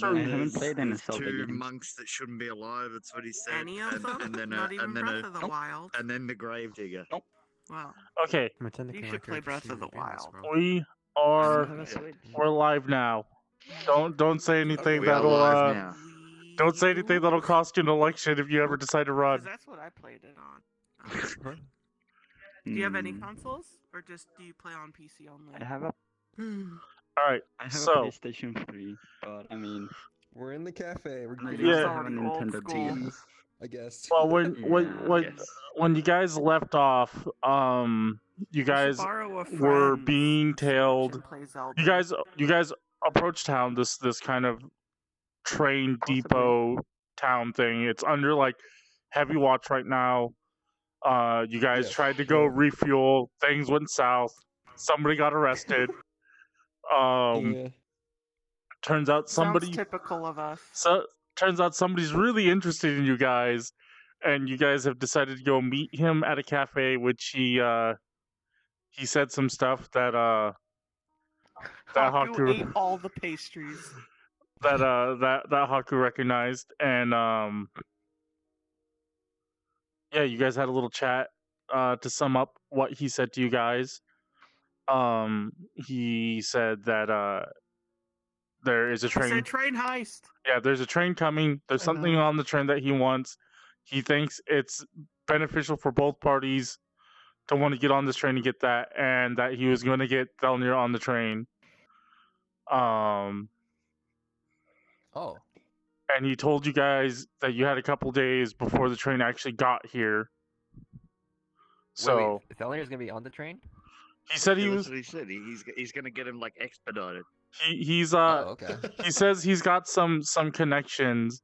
I haven't played any there's Zelda two games. monks that shouldn't be alive. That's what he said. Any of them? And then Not even Breath of the Nope. Wild. and then the Gravedigger. Well, Okay, you should play Breath of the Wild. we I are have a Switch. we're live now. Don't say anything We are that'll live now. don't say anything that'll cost you an election if you ever decide to run. Because that's what I played it on. Do you have any consoles, or just do you play on PC only? I have a All right, I have so a PlayStation 3, but I mean, We're in the cafe. We're I greeting Yeah. just I have a already old Nintendo school. DS. I guess. well when Yes. when you guys left off, you You guys should borrow a were friend's being Switch tailed. and play Zelda. You guys approached town, this kind of train Possibly. depot town thing. It's under like heavy watch right now. You guys Yes, tried to go yeah. refuel. Things went south. Somebody got arrested. Yeah. Turns out Sounds somebody typical of us. turns out somebody's really interested in you guys, and you guys have decided to go meet him at a cafe, which he said some stuff that Hakku Hakku ate all the pastries. that Hakku recognized, and yeah, you guys had a little chat to sum up what he said to you guys. He said that there is a He train. said train heist. Yeah, there's a train coming. There's I something know. on the train that he wants. He thinks it's beneficial for both parties to want to get on this train and get that, and that he was going to get Thelnier on the train. Oh. And he told you guys that you had a couple days before the train actually got here. So wait, Thelnier's gonna be on the train? he said he Yeah, was. that's what he said. He's gonna get him like expedited. He's Oh, okay. he says he's got some connections,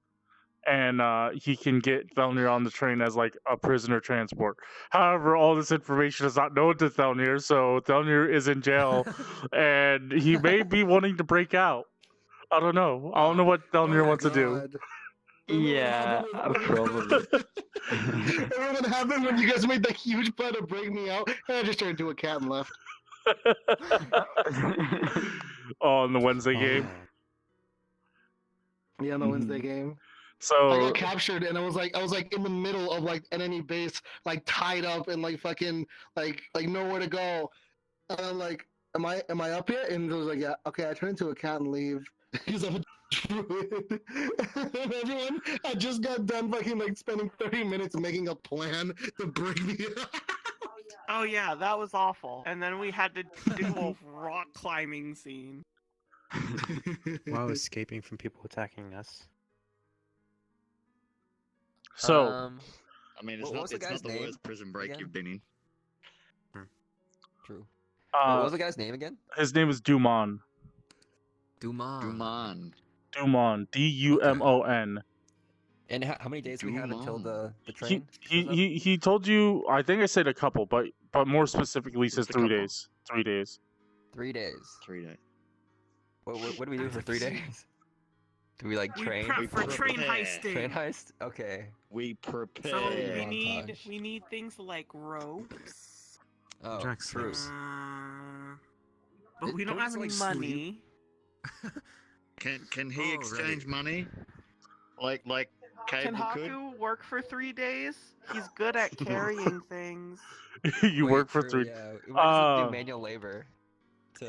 and he can get Thelnier on the train as like a prisoner transport. However, all this information is not known to Thelnier, so Thelnier is in jail, and he may be wanting to break out. I don't know. I don't know what Thelnier wants to do. Yeah, probably. Remember what happened when you guys made the huge plan to break me out? And I just turned into a cat and left. Oh, in the Wednesday game. Yeah, on the Wednesday game. I So got captured and I was like in the middle of like an enemy base, like tied up and like fucking like nowhere to go. And I'm like, am I up yet? And it was like, yeah, okay, I turned into a cat and leave. Because I'm a druid. And everyone, I just got done fucking like spending 30 minutes making a plan to break me out. Oh yeah, that was awful. And then we had to do a rock climbing scene. While escaping from people attacking us. so I mean, What was the guy's the name worst prison break again? you've been in. True. What uh, was the guy's name again? his name is Dumon. Dumont. Duman. Dumon. Dumon. And how many days we have until the He, train? he, shows up? he told you. I think I said a couple, but more specifically, he says Just a 3 couple. days. 3 days. 3 days. 3 days. What do we do for 3 days? Do we like We train? prep for train prepare. heisting. Train heist? Okay. We prepare. So Montage. we need things like ropes. Oh, Jack's true. lips. But we don't Don't have any like money. Can he Oh, exchange money? Like Can Cable could? Haku work for 3 days? He's good at carrying things. You Wait, work for true, 3. Yeah. We might have to Uh, do manual labor.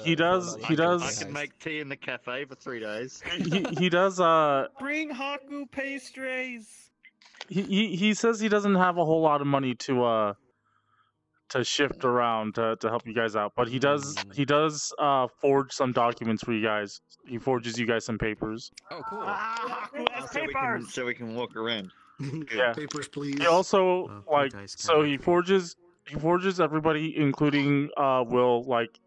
he does- for he the does- I heist. can make tea in the cafe for 3 days. He does. Bring Haku pastries. He says he doesn't have a whole lot of money to shift around to help you guys out, but he does forge some documents for you guys. He forges you guys some papers. Oh, cool. Haku has papers. So we can walk around. Yeah. Papers, please. He also Oh, you like guys can so make he it. forges everybody, including Will, like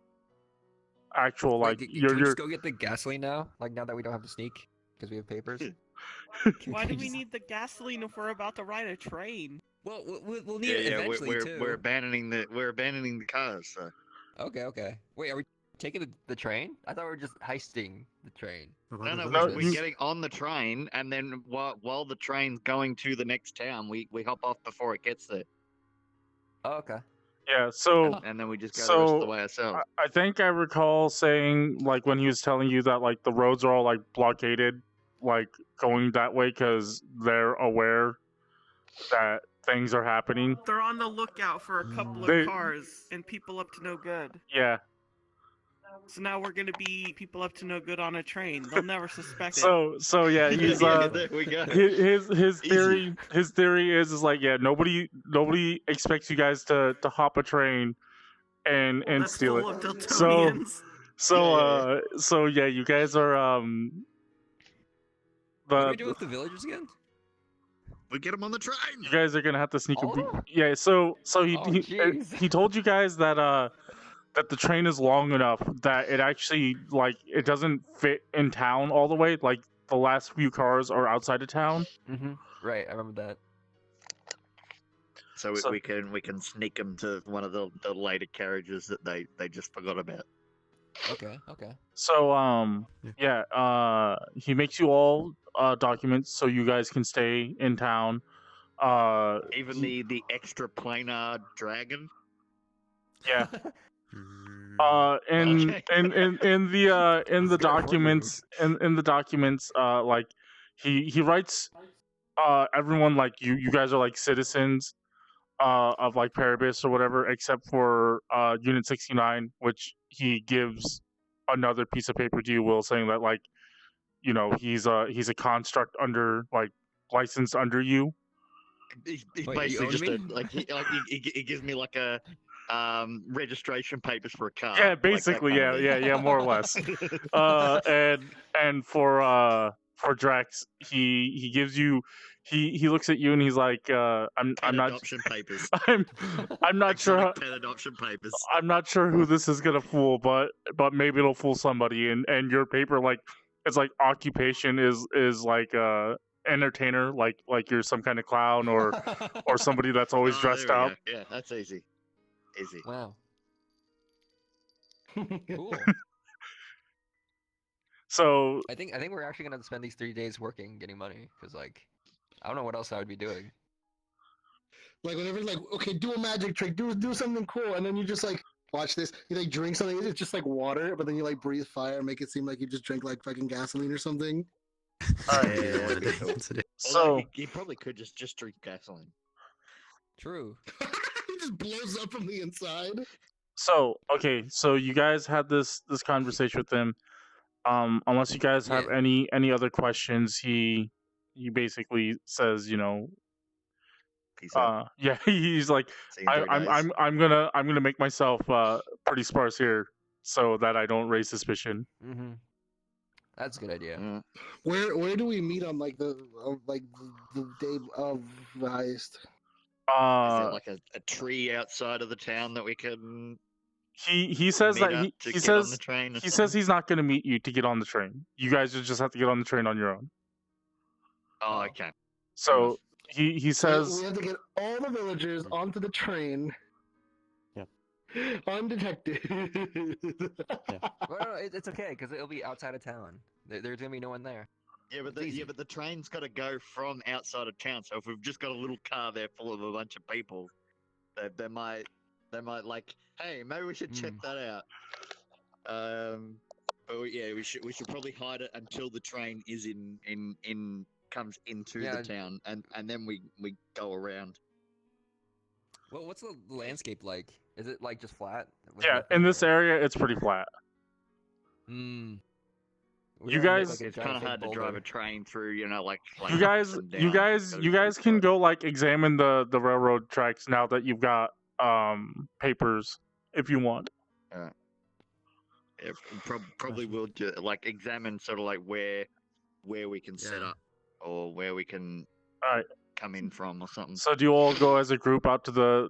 actual Wait, like can we your just go get the gasoline now? Like now that we don't have to sneak because we have papers. Why do we just- need the gasoline if we're about to ride a train? Well, we'll need it eventually we're too. we're abandoning the cars. So. Okay. Wait, are we taking the train? I thought we were just heisting the train. What No, about no, the no, we're villagers? getting on the train, and then while the train's going to the next town, we hop off before it gets there, Oh, okay. yeah. So and then we just go the rest of the way ourselves. I think I recall saying like when he was telling you that like the roads are all like blockaded. like going that way because they're aware that things are happening. They're on the lookout for a couple They- of cars and people up to no good. Yeah. So now we're gonna be people up to no good on a train. They'll never suspect it. So yeah, he's there we go. his Easy. theory is like, yeah, nobody expects you guys to hop a train and That's steal full it. of So Dultonians. so yeah, you guys are What are we doing with the villagers again? We get him on the train. you guys are gonna have to sneak a All of them? yeah. So Oh, he jeez. he told you guys that that the train is long enough that it actually like it doesn't fit in town all the way. Like the last few cars are outside of town. Right, I remember that. So, So- we can sneak them to one of the later carriages that they just forgot about. Okay. So yeah, he makes you all documents so you guys can stay in town. Even the extra planar dragon. Yeah. Mm, Okay. In the Let's go documents in the documents like he writes everyone like you guys are like citizens of like Paribus or whatever, except for Unit 69, which he gives another piece of paper to you, Will, saying that like you know he's a construct under like licensed under you. He's Wait, you basically own just me? he gives me like a registration papers for a car. Yeah, like that basically, kind of thing. yeah, more or less. And for Drax, he gives you he looks at you and he's like, I'm Pet not adoption papers. I'm not sure Exotic pet adoption papers. I'm not sure who this is gonna fool, but maybe it'll fool somebody. And your paper like it's like occupation is like entertainer, like you're some kind of clown or somebody that's always Oh, dressed there we up. go. Yeah, that's easy. Easy. Wow. Cool. So I think we're actually gonna spend these 3 days working, getting money, because like I don't know what else I would be doing. Like whenever like, okay, do a magic trick, do something cool, and then you just like watch this. You like drink something, it's just like water, but then you like breathe fire, make it seem like you just drank like fucking gasoline or something. Oh yeah, yeah. what a day. What's a day? Although so he probably could just drink gasoline. True. It just blows up from the inside. So okay, so you guys had this conversation with him. Unless you guys have Yeah. any other questions, he basically says, you know, Peace out. yeah, he's like, See you in 3 days. I'm gonna make myself pretty sparse here so that I don't raise suspicion. That's a good idea. Mm. Where do we meet on like the day of the heist? Is there like a tree outside of the town that we can he says meet that up he to he get on says the train? Or he says something? he's not gonna meet you to get on the train. You guys just have to get on the train on your own. Oh, okay. So he So says we have to get all the villagers onto the train. Yep. Undetected. Well, no, it's okay because it'll be outside of town. There's gonna be no one there. Yeah, but It's easy. the train's got to go from outside of town. So if we've just got a little car there full of a bunch of people, they might like, hey, maybe we should check that out. But we should probably hide it until the train is in comes into Yeah. the town, and then we go around. Well, what's the landscape like? Is it like just flat? with yeah, nothing in this or- area it's pretty flat. Hmm. We're You gonna make, guys- like, a It's giant kind of fake hard to drive boulder. a train through, you know, like You ups guys and you downs. guys Gotta you be guys pretty can flat. go like examine the railroad tracks now that you've got papers if you want. Yeah, probably will like examine sort of like where we can set Yeah. up or where we can Alright. come in from or something. So do you all go as a group out to the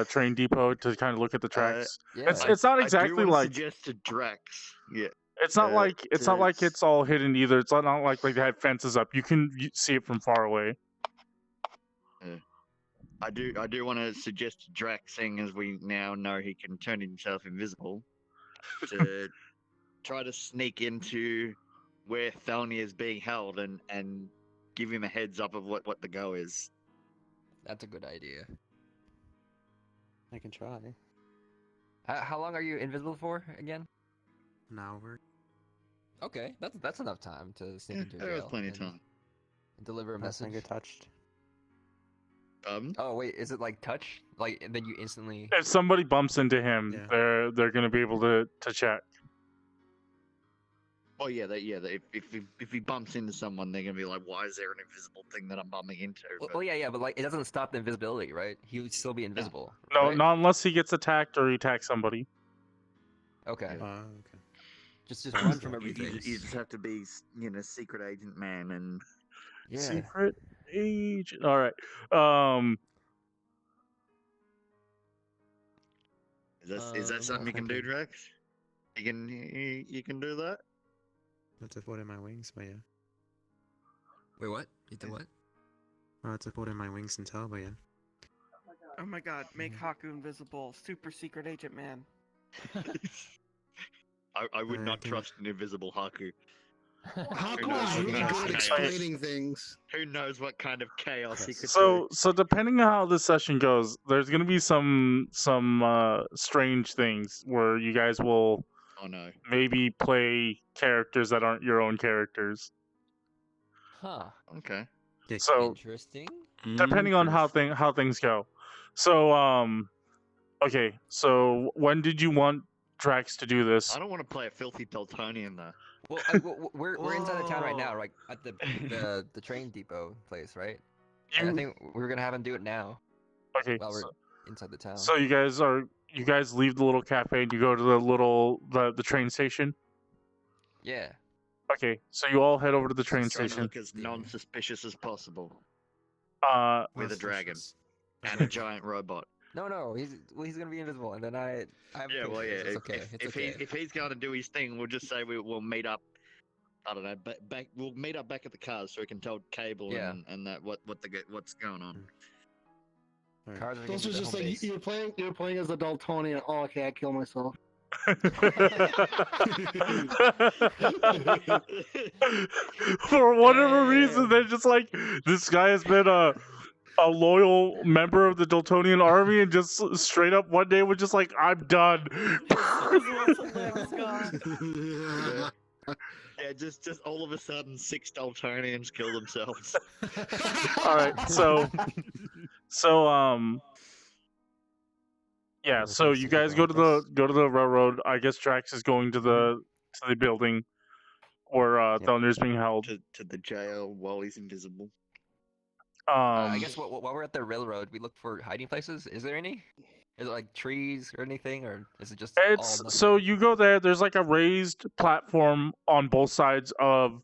train depot to kind of look at the tracks? Yeah. It's not I do exactly wanna like suggest to Drax. Yeah, it's not like to- it's all hidden either. It's not like they had fences up. You can see it from far away. I do want to suggest to Drax, seeing as we now know he can turn himself invisible, to try to sneak into where Thelnier is being held and give him a heads up of what the go is. That's a good idea. I can try. How long are you invisible for again? An hour. Okay, that's enough time to sneak Yeah, into there was jail plenty of and time. deliver a My message. finger touched. Oh wait, is it like touch? Like and then you instantly? If somebody bumps into him, Yeah. they're gonna be able to check. Oh yeah, if he bumps into someone, they're gonna be like, "Why is there an invisible thing that I'm bumping into?" Well, yeah, but like it doesn't stop the invisibility, right? He would still be invisible. No, right? not unless he gets attacked or he attacks somebody. Okay. Yeah. Okay. Just run from You everything. just have to be, secret agent man, and Yeah. Secret agent. All right. is that something you can do, thinking. Drax? You can do that. That's affording my wings, but yeah. Wait, what? You did what? Oh, it's affording my wings and tail, but yeah. Oh my god, make Hakku invisible. Super secret agent man. I would not think- trust an invisible Hakku. Hakku knows is what really kind of good at chaos? explaining things. Who knows what kind of chaos he could So do? so depending on how this session goes, there's gonna be some strange things where you guys will Oh no. maybe play characters that aren't your own characters. Huh. Okay. So Interesting. depending on how things go. So okay, so when did you want Drax to do this? I don't want to play a filthy Dultonian though. Well, we're inside the town right now, Whoa. right at the train depot place, right? And I You- think we're gonna have him do it now okay, while we're inside the town. so you guys leave the little cafe and you go to the train station. Yeah. Okay, so you all head over to the train Just trying to station. look as non-suspicious as possible with a That's dragon suspicious. and a giant robot. No, he's gonna be invisible, and then I have Yeah, well, yeah. It's okay. It's okay. If he's going to do his thing, we'll just say we'll meet up. I don't know, back. We'll meet up back at the cars so we can tell Cable Yeah. and that what's going on. Alright. Cars are Those gonna are be the just home like base. you're playing as a Dultonian. Oh, okay, I kill myself. For whatever reason, they're just like, this guy has been a loyal member of the Dultonian army, and just straight up one day was just like, I'm done. Yeah, just all of a sudden 6 Dultonians kill themselves. All right, so yeah, so you guys go to the railroad. I guess Drax is going to the building where Thelnier's being held. to the jail while he's invisible. I guess while we're at the railroad, we look for hiding places. Is there any? Is it like trees or anything, or is it just all It's nothing? so you go there. There's like a raised platform on both sides of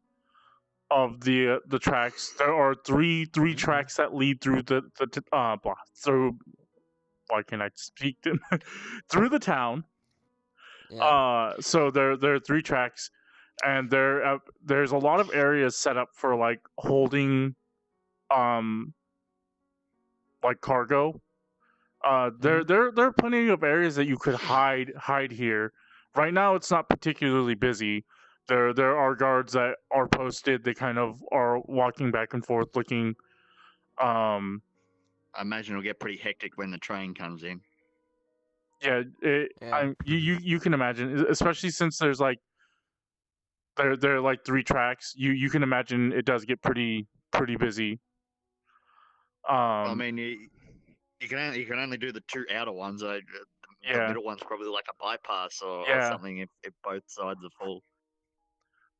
the tracks. There are three tracks that lead through through. Why can't I speak? Through the town. Yeah. So there are 3 tracks, and there's a lot of areas set up for like holding like cargo. There are plenty of areas that you could hide here. Right now, it's not particularly busy. There are guards that are posted. They kind of are walking back and forth, looking. I imagine it'll get pretty hectic when the train comes in. Yeah, you can imagine, especially since there's like there are like 3 tracks. You can imagine it does get pretty busy. I mean, you can only do the 2 outer ones. The Yeah. middle one's probably like a bypass or Yeah. something if both sides are full.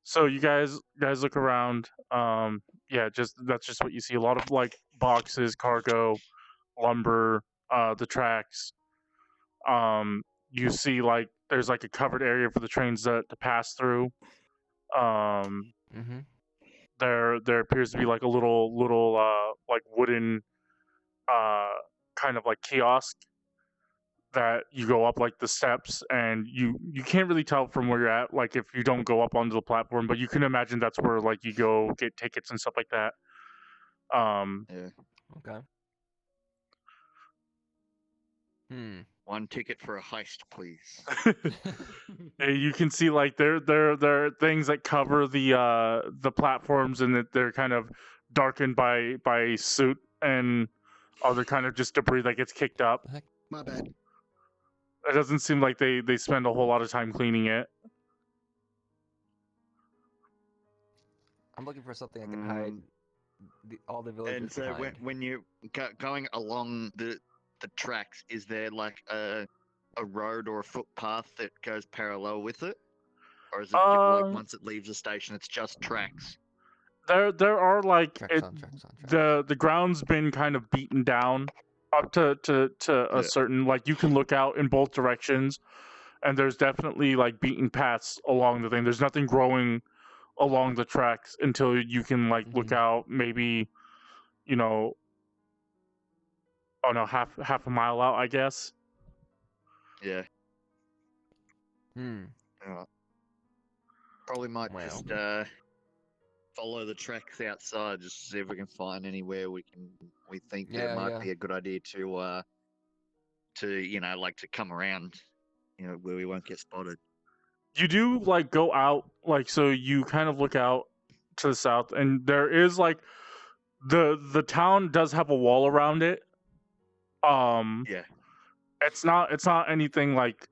So you guys look around. Yeah, that's just what you see. A lot of like boxes, cargo, lumber, the tracks. You see like there's like a covered area for the trains to pass through. Mm-hmm. There appears to be like a little like wooden kind of like kiosk that you go up like the steps, and you can't really tell from where you're at, like if you don't go up onto the platform, but you can imagine that's where like you go get tickets and stuff like that. Yeah. Okay. One ticket for a heist, please. You can see like there are things that cover the platforms, and that they're kind of darkened by soot and other kind of just debris that gets kicked up. My bad. It doesn't seem like they spend a whole lot of time cleaning it. I'm looking for something I can hide all the villagers And so behind. when you're going along the tracks, is there like a road or a footpath that goes parallel with it, or is it like once it leaves the station, it's just tracks? There are like Tracks on tracks. the ground's been kind of beaten down up to a certain, like, you can look out in both directions, and there's definitely like beaten paths along the thing. There's nothing growing along the tracks until you can like look out maybe, you know, half a mile out, I guess. Yeah. Hmm. Probably might just follow the tracks outside, just to see if we can find anywhere we think that it might be a good idea to like to come around, where we won't get spotted. You do like go out, like, so you kind of look out to the south, and there is like the town does have a wall around it. Yeah. It's not anything like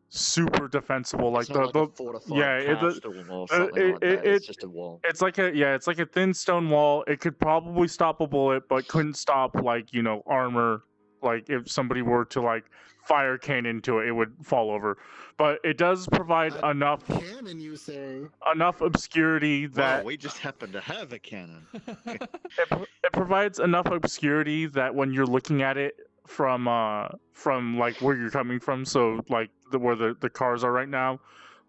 super defensible, like it's not like a fortified castle or something like that. It's just a wall. It's like a thin stone wall. It could probably stop a bullet, but couldn't stop like, armor. Like if somebody were to like fire cannon into it, it would fall over. But it does provide enough cannon, you say? Enough obscurity that we just happen to have a cannon. it provides enough obscurity that when you're looking at it from like where you're coming from, so like where the cars are right now,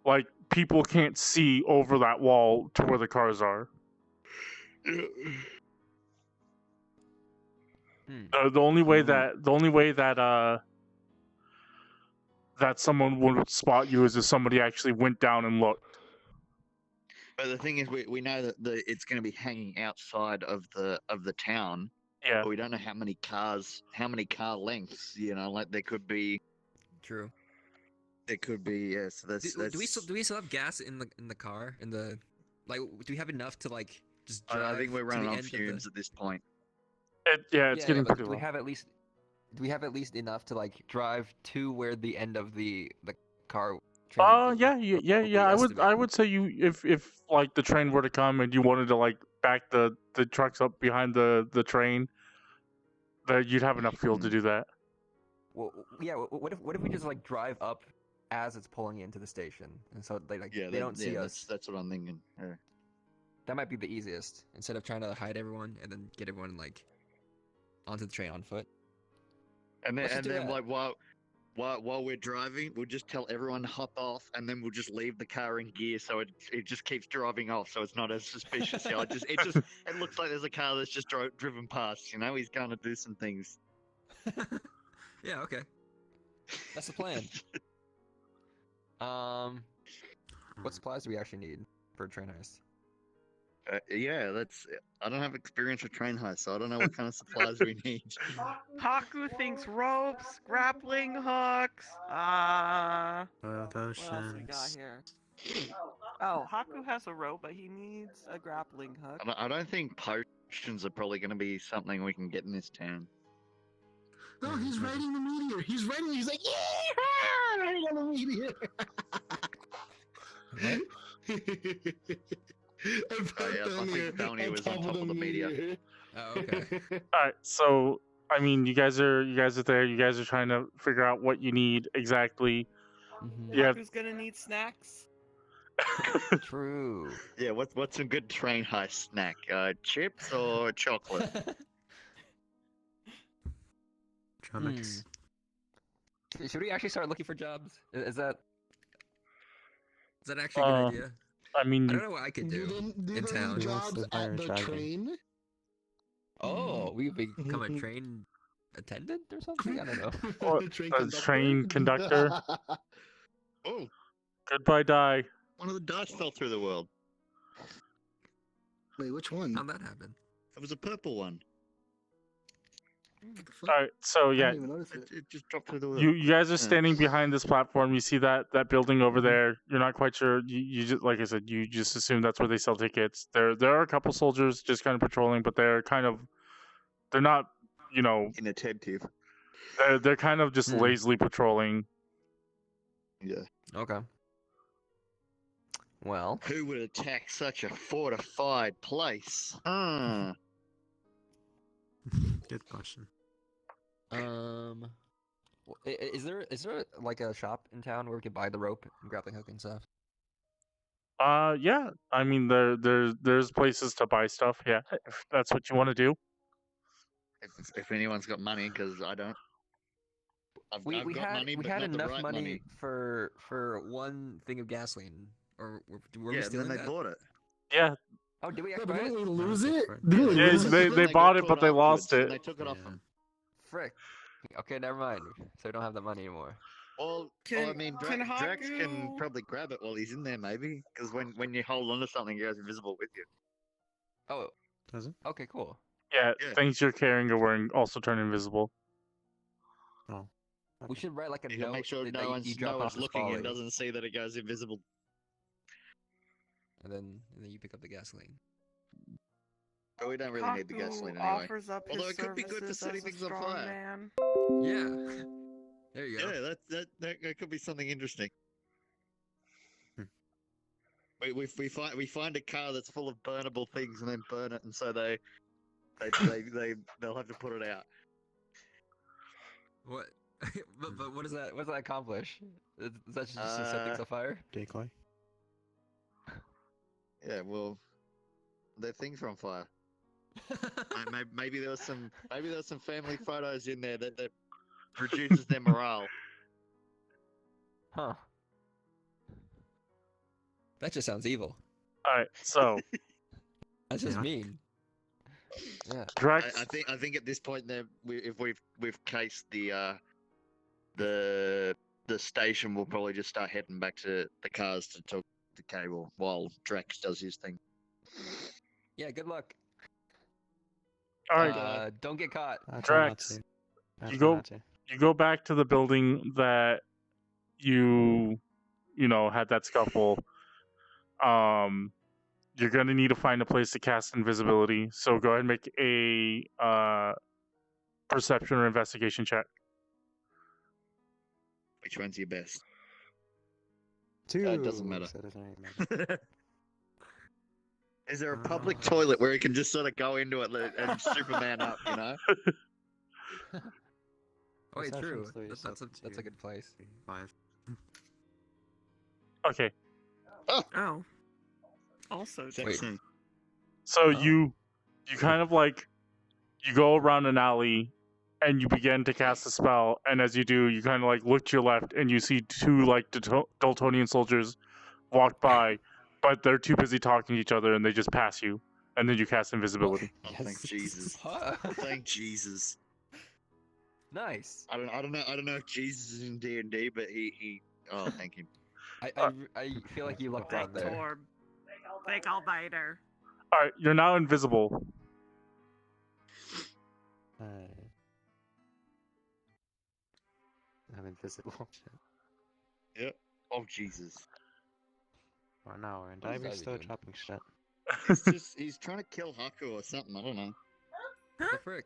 like people can't see over that wall to where the cars are. The only way that that someone would spot you is if somebody actually went down and looked. But the thing is, we know that it's going to be hanging outside of the town. Yeah. But we don't know how many car lengths. Like there could be. True. There could be. Yeah. So that's. Do we still have gas in the car? Do we have enough to like just drive? I think we're running to the on end fumes at this point. It's getting pretty low. Do we have at least enough to like drive to where the end of the car? I would say if like the train were to come and you wanted to like back the trucks up behind the train, that you'd have enough fuel to do that. Well, yeah. What if we just like drive up as it's pulling into the station, and so they don't see us? That's what I'm thinking. Yeah. That might be the easiest instead of trying to hide everyone and then get everyone like onto the train on foot. And then like while we're driving, we'll just tell everyone to hop off, and then we'll just leave the car in gear, so it just keeps driving off, so it's not as suspicious. It looks like there's a car that's just driven past. He's going to do some things. Yeah. Okay. That's the plan. What supplies do we actually need for a train heist? I don't have experience with train heists, so I don't know what kind of supplies we need. Hakku thinks ropes, grappling hooks. What else we got here? Oh, Hakku has a rope, but he needs a grappling hook. I don't think potions are probably going to be something we can get in this town. No, he's riding the meteor. He's like, yeah, riding on the meteor. What? I think Thelnier was on top of the meteor. Oh, okay. All right, so I mean, you guys are there. You guys are trying to figure out what you need exactly. Yeah. Who's gonna need snacks? True. Yeah. What's a good train heist snack? Chips or chocolate? Drumix. Should we actually start looking for jobs? Is that actually a good idea? I mean, I don't know what I could do in town. Jobs at the train? Oh, we become a train attendant or something? I don't know. Or train conductor. Oh, goodbye, die. One of the dice fell through the world. Wait, which one? How'd that happen? It was a purple one. All right, so yeah, it just dropped through the world. you guys are standing behind this platform. You see that building over there. You're not quite sure. You just, like I said, you just assume that's where they sell tickets. There are a couple soldiers just kind of patrolling, but they're not, inattentive. They're kind of just lazily patrolling. Yeah. Okay. Well, Who would attack such a fortified place? Good question. is there like a shop in town where we could buy the rope and grappling hook and stuff? Yeah. I mean, there's places to buy stuff. Yeah, if that's what you want to do. If anyone's got money, because I don't. I've got money, we but had not the enough right money for one thing of gasoline, or were we Yeah, stealing then they that? bought it. Yeah. Oh, did we Yeah, actually but buy didn't it? we lose Yeah, it? for- Didn't we Yeah, lose it? they got bought it, caught but they lost afterwards, it. And they took it off Yeah. them. Frick. Okay, never mind. So we don't have that money anymore. Well, Can- I mean, can Drax can Hakku- probably grab it while he's in there, maybe. Because when you hold onto something, it goes invisible with you. Oh, Does it? okay, cool. Yeah, Yeah. things you're carrying or wearing also turn invisible. Oh. We should write like a You gotta note make sure that no you one's, drop no off one's the looking and Spoly, doesn't see that it goes invisible. and then you pick up the gasoline. But we don't really need the Hakku gasoline anyway. offers up Although his it could be good for services setting as a things on strong fire. man. Yeah. There you go. Yeah, that could be something interesting. Hmm. We find a car that's full of burnable things and then burn it, and so they'll have to put it out. What? but what does that accomplish? Is that just to set things on fire? Decoy. Yeah, well, their things are on fire. Maybe there was some family photos in there that reduces their morale. Huh. That just sounds evil. All right, so That's just Yeah. mean. Yeah. Drax. I think at this point if we've cased the station, we'll probably just start heading back to the cars to talk to Cable while Drax does his thing. Yeah. Good luck. All right, Don't get caught. I try not Drax, to. I you try go- not to. you go back to the building that you had that scuffle. You're gonna need to find a place to cast invisibility. So go ahead and make a perception or investigation check. Which one's your best? Two. it doesn't matter. So it doesn't really matter. Is there a public Ah. toilet where he can just sort of go into it and Superman up, you know? Oh, wait, true. Perception's three, so That's a good place. 5. Okay, Oh. Also, Same Wait. thing. so Oh. you kind of like you go around an alley and you begin to cast a spell, and as you do, you kind of like look to your left and you see two like Dultonian soldiers walk by, but they're too busy talking to each other and they just pass you, and then you cast invisibility. Oh, thank Jesus. Huh. Thank Jesus. Nice. I don't know if Jesus is in D&D, but he oh, thank him. I feel like you lucked out big there. Torb. Big all-nighter. All right, you're now invisible. I'm invisible. Oh, Jesus. For an hour, and What is Dyabie's Dyabie still doing? chopping shit. He's trying to kill Hakku or something, I don't know. What the frick?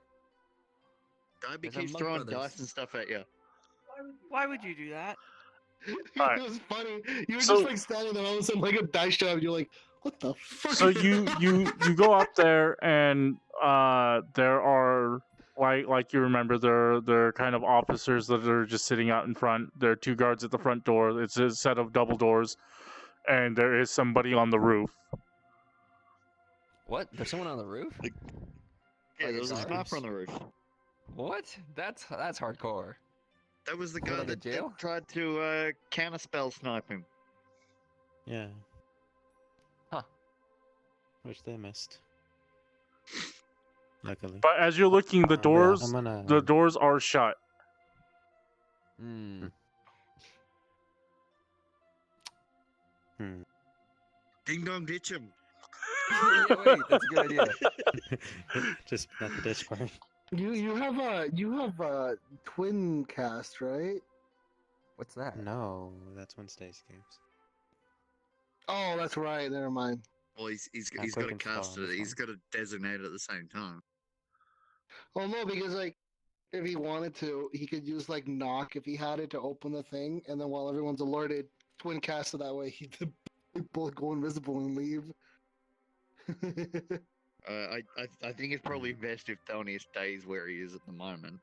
Dyabie There's keeps Monk throwing Brothers. dice and stuff at you. Why would you do that? Alright. It was funny. You were So- just like standing there, all of a sudden, like a dice shot, and you're like, "What the fuck?" So is you go up there, and there are like you remember there are kind of officers that are just sitting out in front. There are two guards at the front door. It's a set of double doors, and there is somebody on the roof. What? There's someone on the roof? Yeah, Like there was a guards? sniper on the roof. What? That's hardcore. That was the Going guy to that jail? tried to counterspell snipe him. Yeah. Huh. Which they missed. Luckily. But as you're looking, the Yeah, doors I'm gonna. the doors are shut. Hmm. Ding dong ditch him. Yeah, wait, that's a good idea. Just not the dish part. You have a twin cast, right? What's that? No, that's Wednesday's games. Oh, that's right. Never mind. Well, he's Yeah, got quick to install cast on it. the He's phone. got to designate it at the same time. Well, no, because like, if he wanted to, he could use like knock if he had it to open the thing, and then while everyone's alerted, twin cast it that way. We both go invisible and leave. I think it's probably best if Thelnier stays where he is at the moment.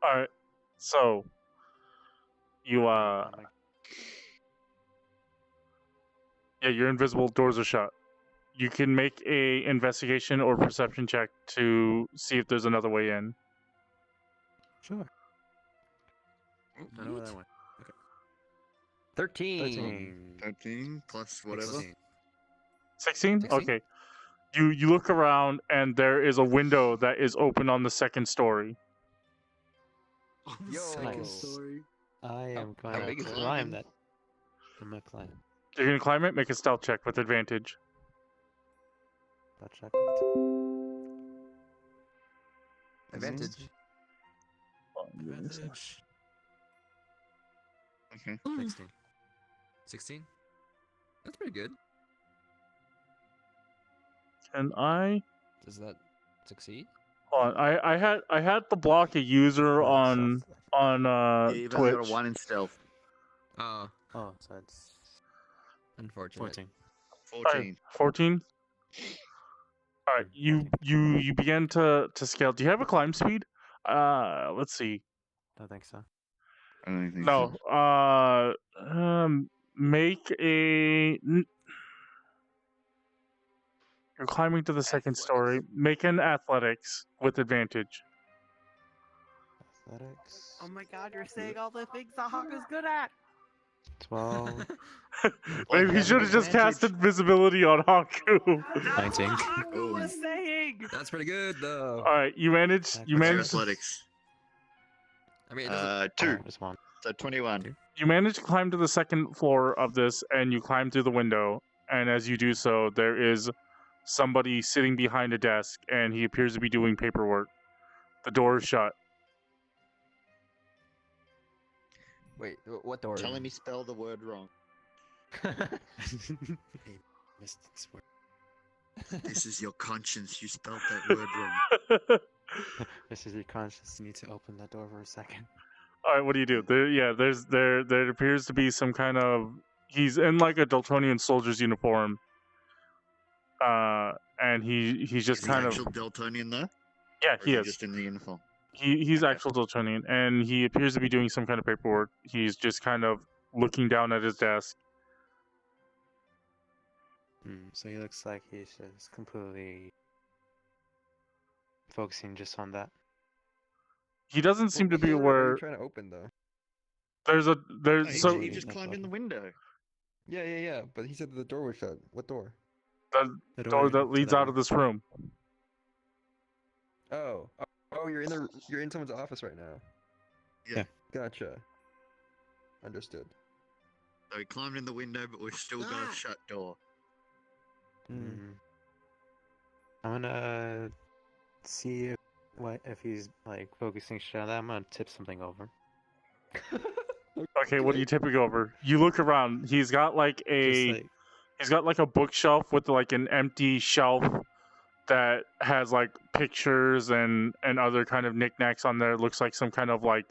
All right, so you yeah, you're invisible. Doors are shut. You can make a investigation or perception check to see if there's another way in. Sure. I know where that went. 13. 13 plus whatever. 16? 16? Okay. You look around and there is a window that is open on the second story. Yo. Second story. I am How going big to is it? climb that. I'm gonna climb. You're gonna climb it. Make a stealth check with advantage. I'll check. Advantage. Advantage. Okay. 16. 16? That's pretty good. Can I? Does that succeed? Hold on. I had to block a user on Yeah, you've only Twitch. got a 1 in stealth. Oh, Oh, so it's unfortunate. 14. 14. 14. All right, you begin to scale. Do you have a climb speed? Let's see. Don't think so. I don't think No. so. Make a. You're climbing to the second story. Make an athletics with advantage. Athletics. Oh my god, you're saying all the things the Hakku's good at! 12. Maybe you should have just casted visibility on Hakku. That's 19. what Hakku was saying! That's pretty good, though. All right, you managed. You What's Your managed. athletics. I mean, it doesn't... 2. Oh, just one. So 21. You manage to climb to the second floor of this, and you climb through the window. And as you do so, there is somebody sitting behind a desk, and he appears to be doing paperwork. The door is shut. Wait, what door? Telling me spell the word wrong. Hey, missed this word. This is your conscience. You spelled that word wrong. This is your conscience. You need to open that door for a second. All right, what do you do? There appears to be some kind of. He's in like a Dultonian soldier's uniform. And he's just Is kind he of. actual Dultonian though? Yeah, Or he is is. just in the uniform. He's actual Dultonian, and he appears to be doing some kind of paperwork. He's just kind of looking down at his desk. So he looks like he's just completely focusing just on that. He doesn't seem to What be door are aware. you trying to open, though? There's so He just climbed in the window. Yeah, but he said the door was shut. What door? the door that to leads out of this room. Oh, you're in someone's office right now. Yeah. Gotcha. Understood. So he climbed in the window, but we've still got a shut door. Mm. I'm gonna see if he's like focusing shit on that. I'm gonna tip something over. Okay, what are you tipping over? You look around. He's got like a bookshelf with like an empty shelf that has like pictures and other kind of knickknacks on there. It looks like some kind of like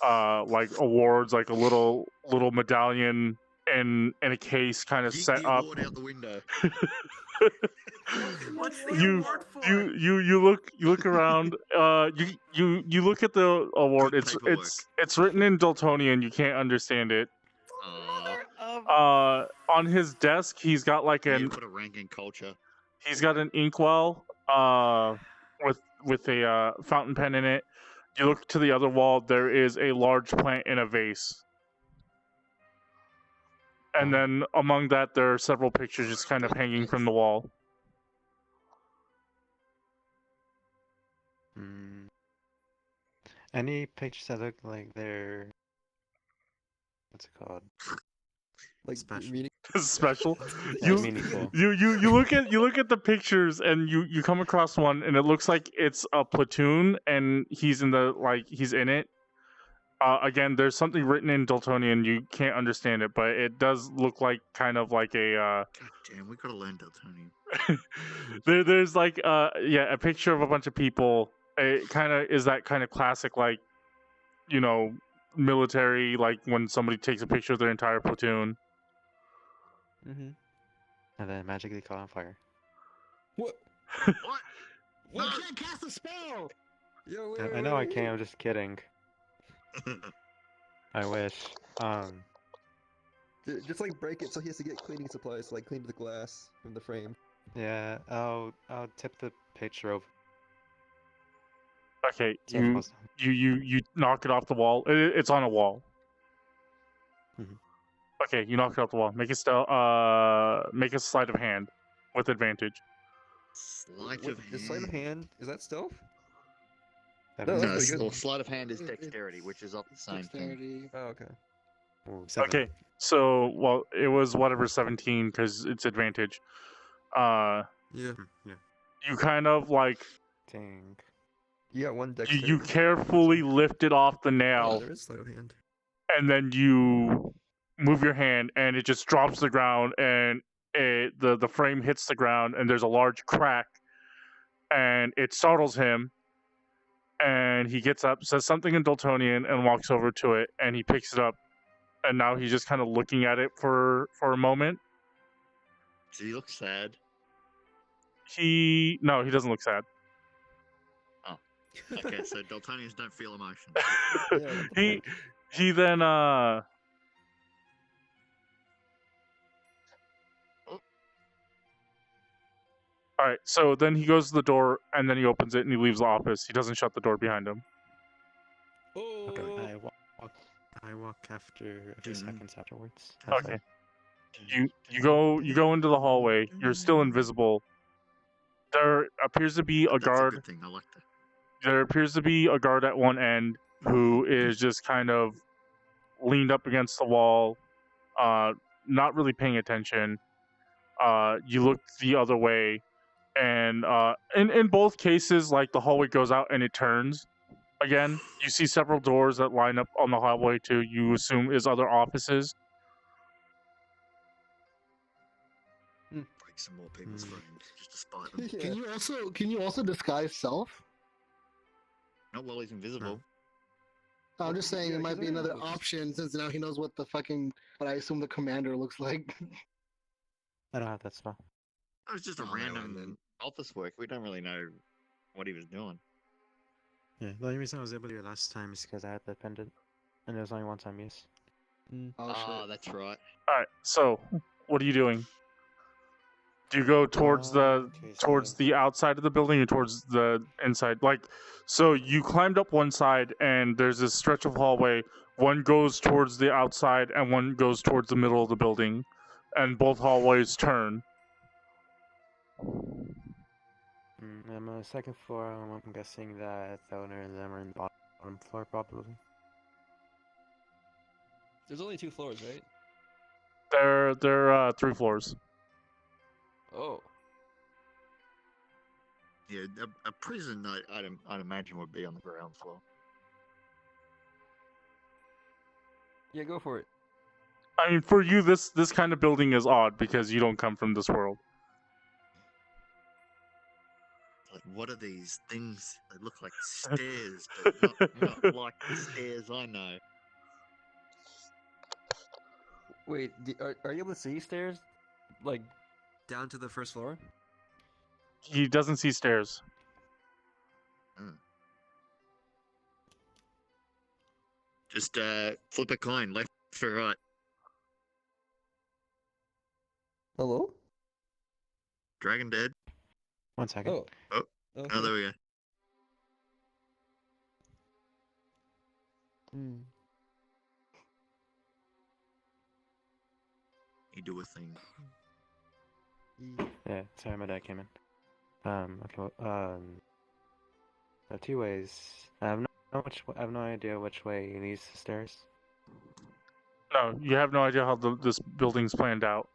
awards, like a little medallion in a case kind of Yeet set the up. award out the window. What's the you award for? you look around. You look at the award. Good paperwork. It's written in Dultonian. You can't understand it. Aw. On his desk, he's got like You an put a rank in culture. he's got an inkwell with a fountain pen in it. You look to the other wall. There is a large plant in a vase. And then among that, there are several pictures just kind of hanging from the wall. Any pictures that look like they're what's it called? Like Special. reading. Special. Yeah, meaningful. You look at the pictures and you come across one and it looks like it's a platoon and he's in it. Again, there's something written in Dultonian. You can't understand it, but it does look like kind of like a. God damn, we gotta learn Dultonian. There's like a picture of a bunch of people. It kind of is that kind of classic like, military, like when somebody takes a picture of their entire platoon. Mm-hmm. And then magically caught on fire. What? What? You No! can't cast a spell! Yo, I know I can't, I'm just kidding. I wish. Just like break it so he has to get cleaning supplies, like clean the glass from the frame. Yeah, I'll tip the picture over. Okay, So it falls down. you knock it off the wall. It's on a wall. Mhm. Okay, you knock it off the wall. Make a make a sleight of hand with advantage. Sleight What- of hand. Is sleight of hand? Is that stealth? That No, was- that's No, pretty good. or sleight of hand is It- dexterity, which is off the same thing. Dexterity. Oh, okay. Ooh, 7. Okay, so well, it was whatever 17 because it's advantage. Yeah. Yeah. You kind of like Dang. You got one you dexterity. carefully lift it off the Oh, nail, there is sleight of hand. and then you move your hand, and it just drops to the ground, and the frame hits the ground, and there's a large crack, and it startles him, and he gets up, says something in Dultonian, and walks over to it, and he picks it up, and now he's just kind of looking at it for a moment. Does he look sad? No, he doesn't look sad. Okay, so Daltonians don't feel emotion. what the he then all right, so then he goes to the door, and then he opens it, and he leaves the office. He doesn't shut the door behind him. Okay. Oh. I walk after a few Mhm. seconds afterwards. Okay. You go into the hallway. You're still invisible. There appears to be a That's a guard. good thing. I like that. There appears to be a guard at one end who is just kind of leaned up against the wall, not really paying attention. You look the other way, and in both cases, like the hallway goes out and it turns again. You see several doors that line up on the hallway too. You assume is other offices. Break some more people's Hmm. frames just to spite them. Yeah. Can you also disguise self? Not while he's invisible. I'm just saying Yeah, it might he's be already another knows. option since now he knows what I assume the commander looks like. I don't have that spell. It was just a Oh, no, and random then- office work. We don't really know what he was doing. Yeah, the only reason I was able to do it last time is because I had the pendant, and it was only one time use. Oh shit. That's right. All right. So, what are you doing? Do you go towards Okay, towards so- the outside of the building or towards the inside? Like, so you climbed up one side, and there's this stretch of hallway. One goes towards the outside, and one goes towards the middle of the building, and both hallways turn. I'm on the second floor. I'm guessing that Thelnier and them are in the bottom floor, probably. There's only 2 floors, right? They're 3 floors. Oh. Yeah, a prison, I'd imagine, would be on the ground floor. Yeah, go for it. I mean, for you, this kind of building is odd because you don't come from this world. Like, what are these things? They look like stairs, but not like the stairs I know. Wait, are you able to see stairs? Like, down to the first floor? He doesn't see stairs. Just flip a coin, left or right. Hello? Dragon dead. 1 second. Oh. Oh. Okay. Oh, there we go. Hmm. You do a thing. Yeah, sorry, my dad came in. Okay, well, there are 2 ways. I have no idea which way leads to stairs. No, you have no idea how this building's planned out.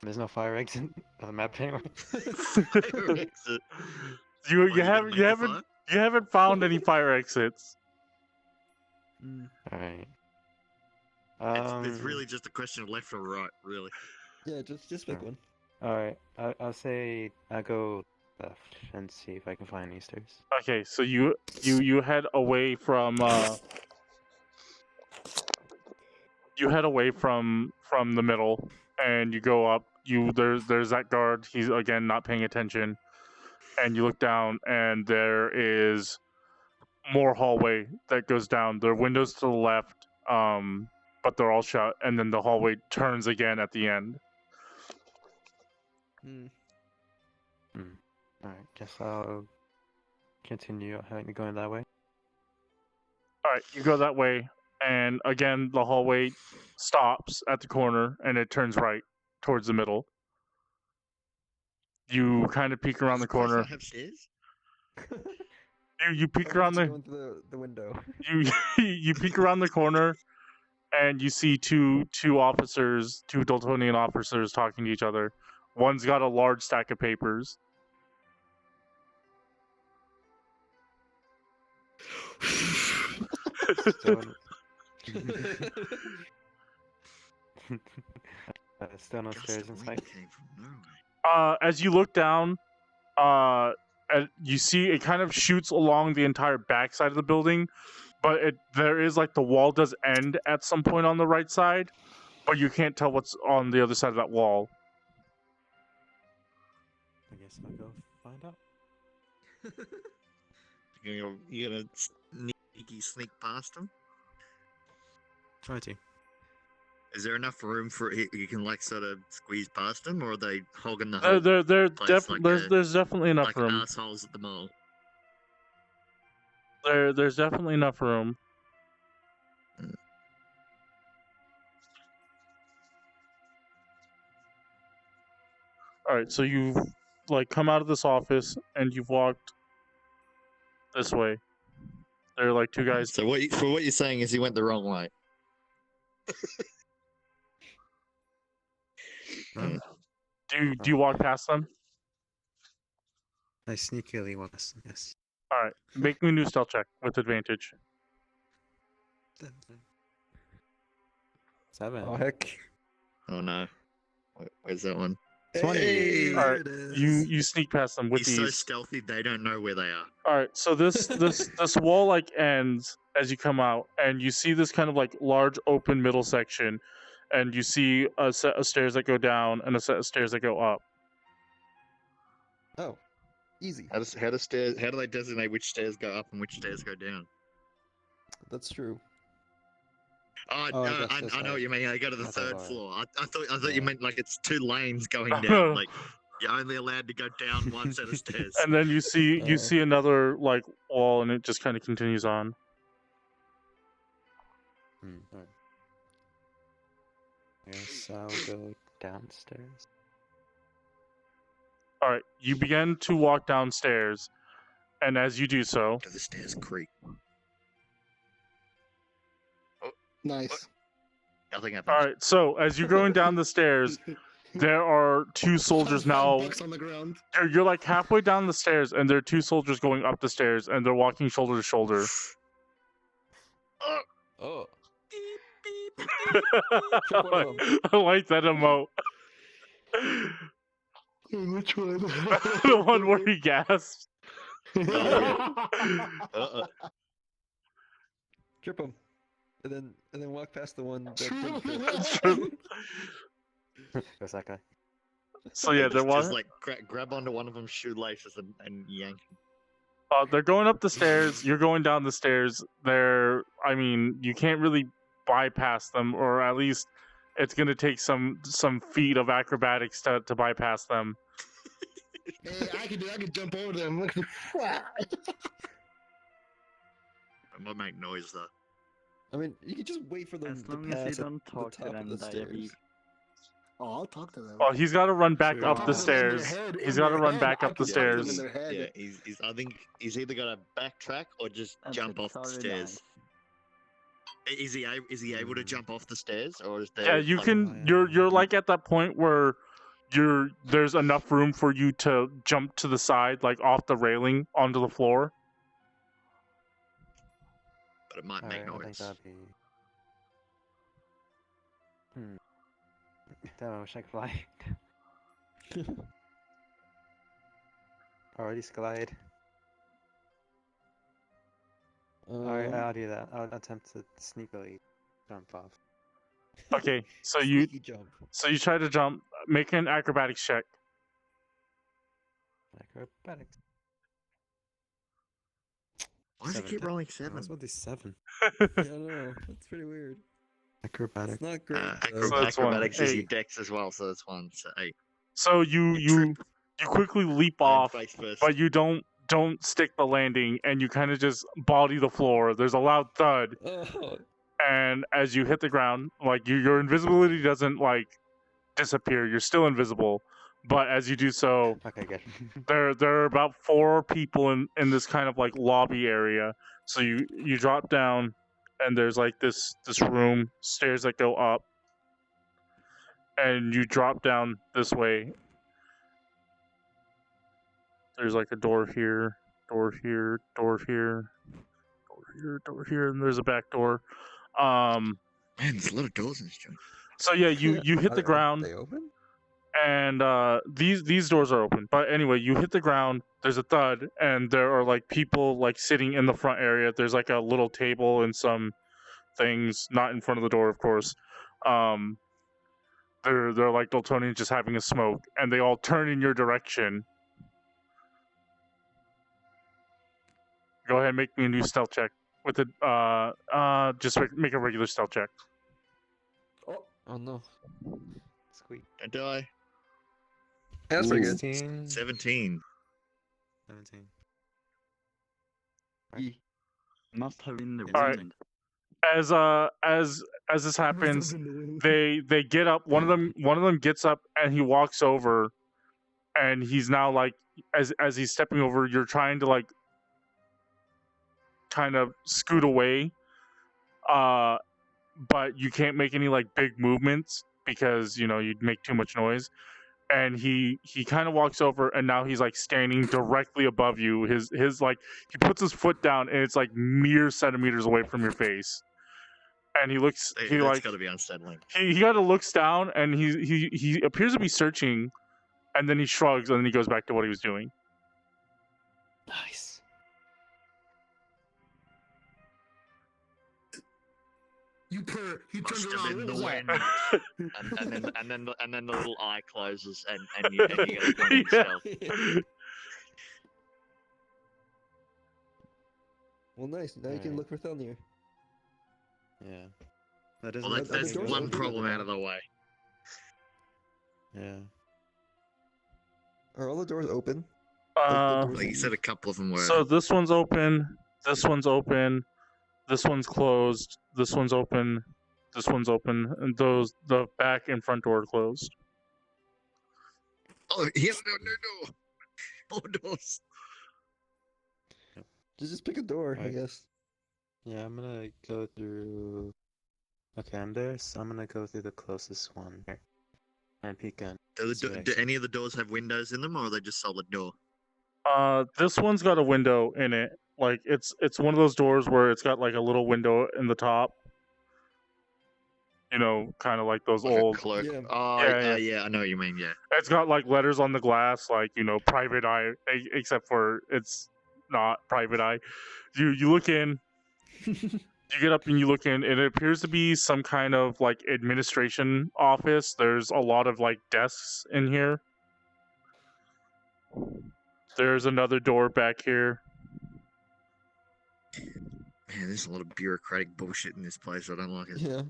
There's no fire exit on the map anywhere. Exit. You What, gonna make a haven't fire? you haven't found any fire exits. Alright. It's really just a question of left or right, really. Yeah, just pick Sure. one. Alright, I'll say I'll go left and see if I can find any stairs. Okay, so you head away from you head away from the middle, and you go up. There's that guard. He's again not paying attention, and you look down, and there is more hallway that goes down. There are windows to the left, but they're all shut, and then the hallway turns again at the end. Alright, guess I'll continue going that way. Alright, you go that way, and again, the hallway stops at the corner, and it turns right towards the middle. You kind of peek around the corner. Have stairs? You peek around Going through the window. you peek around the corner, and you see two officers, two Dultonian officers talking to each other. One's got a large stack of papers. Still no stairs inside. As you look down, you see it kind of shoots along the entire backside of the building, but there is like the wall does end at some point on the right side, but you can't tell what's on the other side of that wall. I guess I'll go find out. You're gonna sneak past them? Try to. Is there enough room for you can like sort of squeeze past them, or are they hogging the whole There's definitely enough like room. assholes at the mall? There's definitely enough room. All right, so you've like come out of this office and you've walked this way. There are like two guys. So what you're saying is he went the wrong way. Do you walk past them? I sneakily walk past them, yes. All right, make me a new stealth check with advantage. 7. Oh heck. Oh no, where's that one? 20. Hey, All right, there it you is. sneak past them with He's so these. stealthy they don't know where they are. All right, so this wall like ends as you come out, and you see this kind of like large open middle section, and you see a set of stairs that go down and a set of stairs that go up. Oh, easy. How do they designate which stairs go up and which stairs go down? That's true. Oh, Oh, I no, guess that's I know what you mean. They go to the That's how third far. floor. I thought you Yeah. meant like it's 2 lanes going down. Like you're only allowed to go down one set of stairs. And then you see Oh. another like wall, and it just kind of continues on. Alright. I guess I'll go downstairs. All right, you begin to walk downstairs, and as you do so, Do the stairs creak? Nice. Nothing happens. all right, so as you're going down the stairs, there are 2 soldiers now. $5 on the ground. You're like halfway down the stairs, and there are 2 soldiers going up the stairs, and they're walking shoulder to shoulder. Oh. I like that emote. Which one? The one where he gasps. Uh-uh. Trip him. And then walk past the one that Where's that guy? So yeah, they're Just walking. like grab onto one of them's shoelaces and yank him. They're going up the stairs. You're going down the stairs. I mean, you can't really bypass them, or at least it's gonna take some feat of acrobatics to bypass them. Hey, I could jump over them. It might make noise though. I mean, you can just wait for them As to long pass as you at don't the talk to top them, of the Dyabie. stairs. Oh, I'll talk to them. Well, he's got to run back Sure. up the stairs. He's got to run back up the I can talk to them in stairs. their head. Yeah, he's. I think he's either got to backtrack or just jump off the Sorry, stairs. Is he able to jump off the stairs, or is there? Yeah, you like, can. You're like at that point where there's enough room for you to jump to the side, like off the railing onto the floor. But it might make Alright, I think noise. that'd be... Damn, I wish I could fly. Already glide. Alright, I'll do that. I'll attempt to sneakily jump off. Okay, so you Sneaky jump. try to jump. Make an acrobatics check. Acrobatics. Why does he keep rolling 7? That's what they 7. Yeah, I don't know. That's pretty weird. Acrobatics. It's not great. though. So that's one. Acrobatics is your 8. dex as well, so that's 1. So 8. So you quickly leap off, Face first. but you don't stick the landing, and you kind of just body the floor. There's a loud thud, Oh, and as you hit the ground, like your invisibility doesn't like disappear. You're still invisible, but as you do so, Okay, good. there are about 4 people in this kind of like lobby area. So you drop down, and there's like this room, stairs that go up, and you drop down this way. There's like a door here, door here, door here, door here, door here, and there's a back door. Man, there's a lot of doors in this joint. So yeah, you hit the ground, They open? and these doors are open. But anyway, you hit the ground. There's a thud, and there are like people like sitting in the front area. There's like a little table and some things, not in front of the door, of course. They're like Dultonians just having a smoke, and they all turn in your direction. Go ahead and make me a new stealth check with it. Just make a regular stealth check. Oh no. Squeak. I die. That's pretty good. 16. 17. 17. Must have been the Alright. wind. As this happens, they get up. One of them gets up, and he walks over, and he's now like as he's stepping over, you're trying to like kind of scoot away, but you can't make any like big movements because you'd make too much noise. And he kind of walks over, and now he's like standing directly above you. His like he puts his foot down, and it's like mere centimeters away from your face. And he looks, he That's like got to be unsettling. he kind of looks down, and he appears to be searching, and then he shrugs, and then he goes back to what he was doing. Nice. You purr. He turns Must have around. been the "What was wind. and then the little eye closes, and you get a point Yeah. stealth. Well, nice. Now you can Alright. look for Thelnier. Yeah. That is Well, That- there's door's one open. problem out of the way. Yeah. Are all the doors open? Uh, Like you said, a couple of them were. so this one's open. This one's open. This one's closed. This one's open. This one's open. And the back and front door are closed. Oh, yes, no. More doors. Just pick a door, I Right. guess. Yeah, I'm gonna go through. Okay, I'm there, so I'm gonna go through the closest one here. And peek in. Do any of the doors have windows in them, or are they just solid door? This one's got a window in it. Like it's one of those doors where it's got like a little window in the top. Kind of like those Like old. a cloak. Yeah. Oh, Yeah, yeah, I know what you mean. Yeah. It's got like letters on the glass, like private eye, except for it's not private eye. You look in. You get up and you look in, and it appears to be some kind of like administration office. There's a lot of like desks in here. There's another door back here. Man, there's a lot of bureaucratic bullshit in this place. I don't like it. Yeah.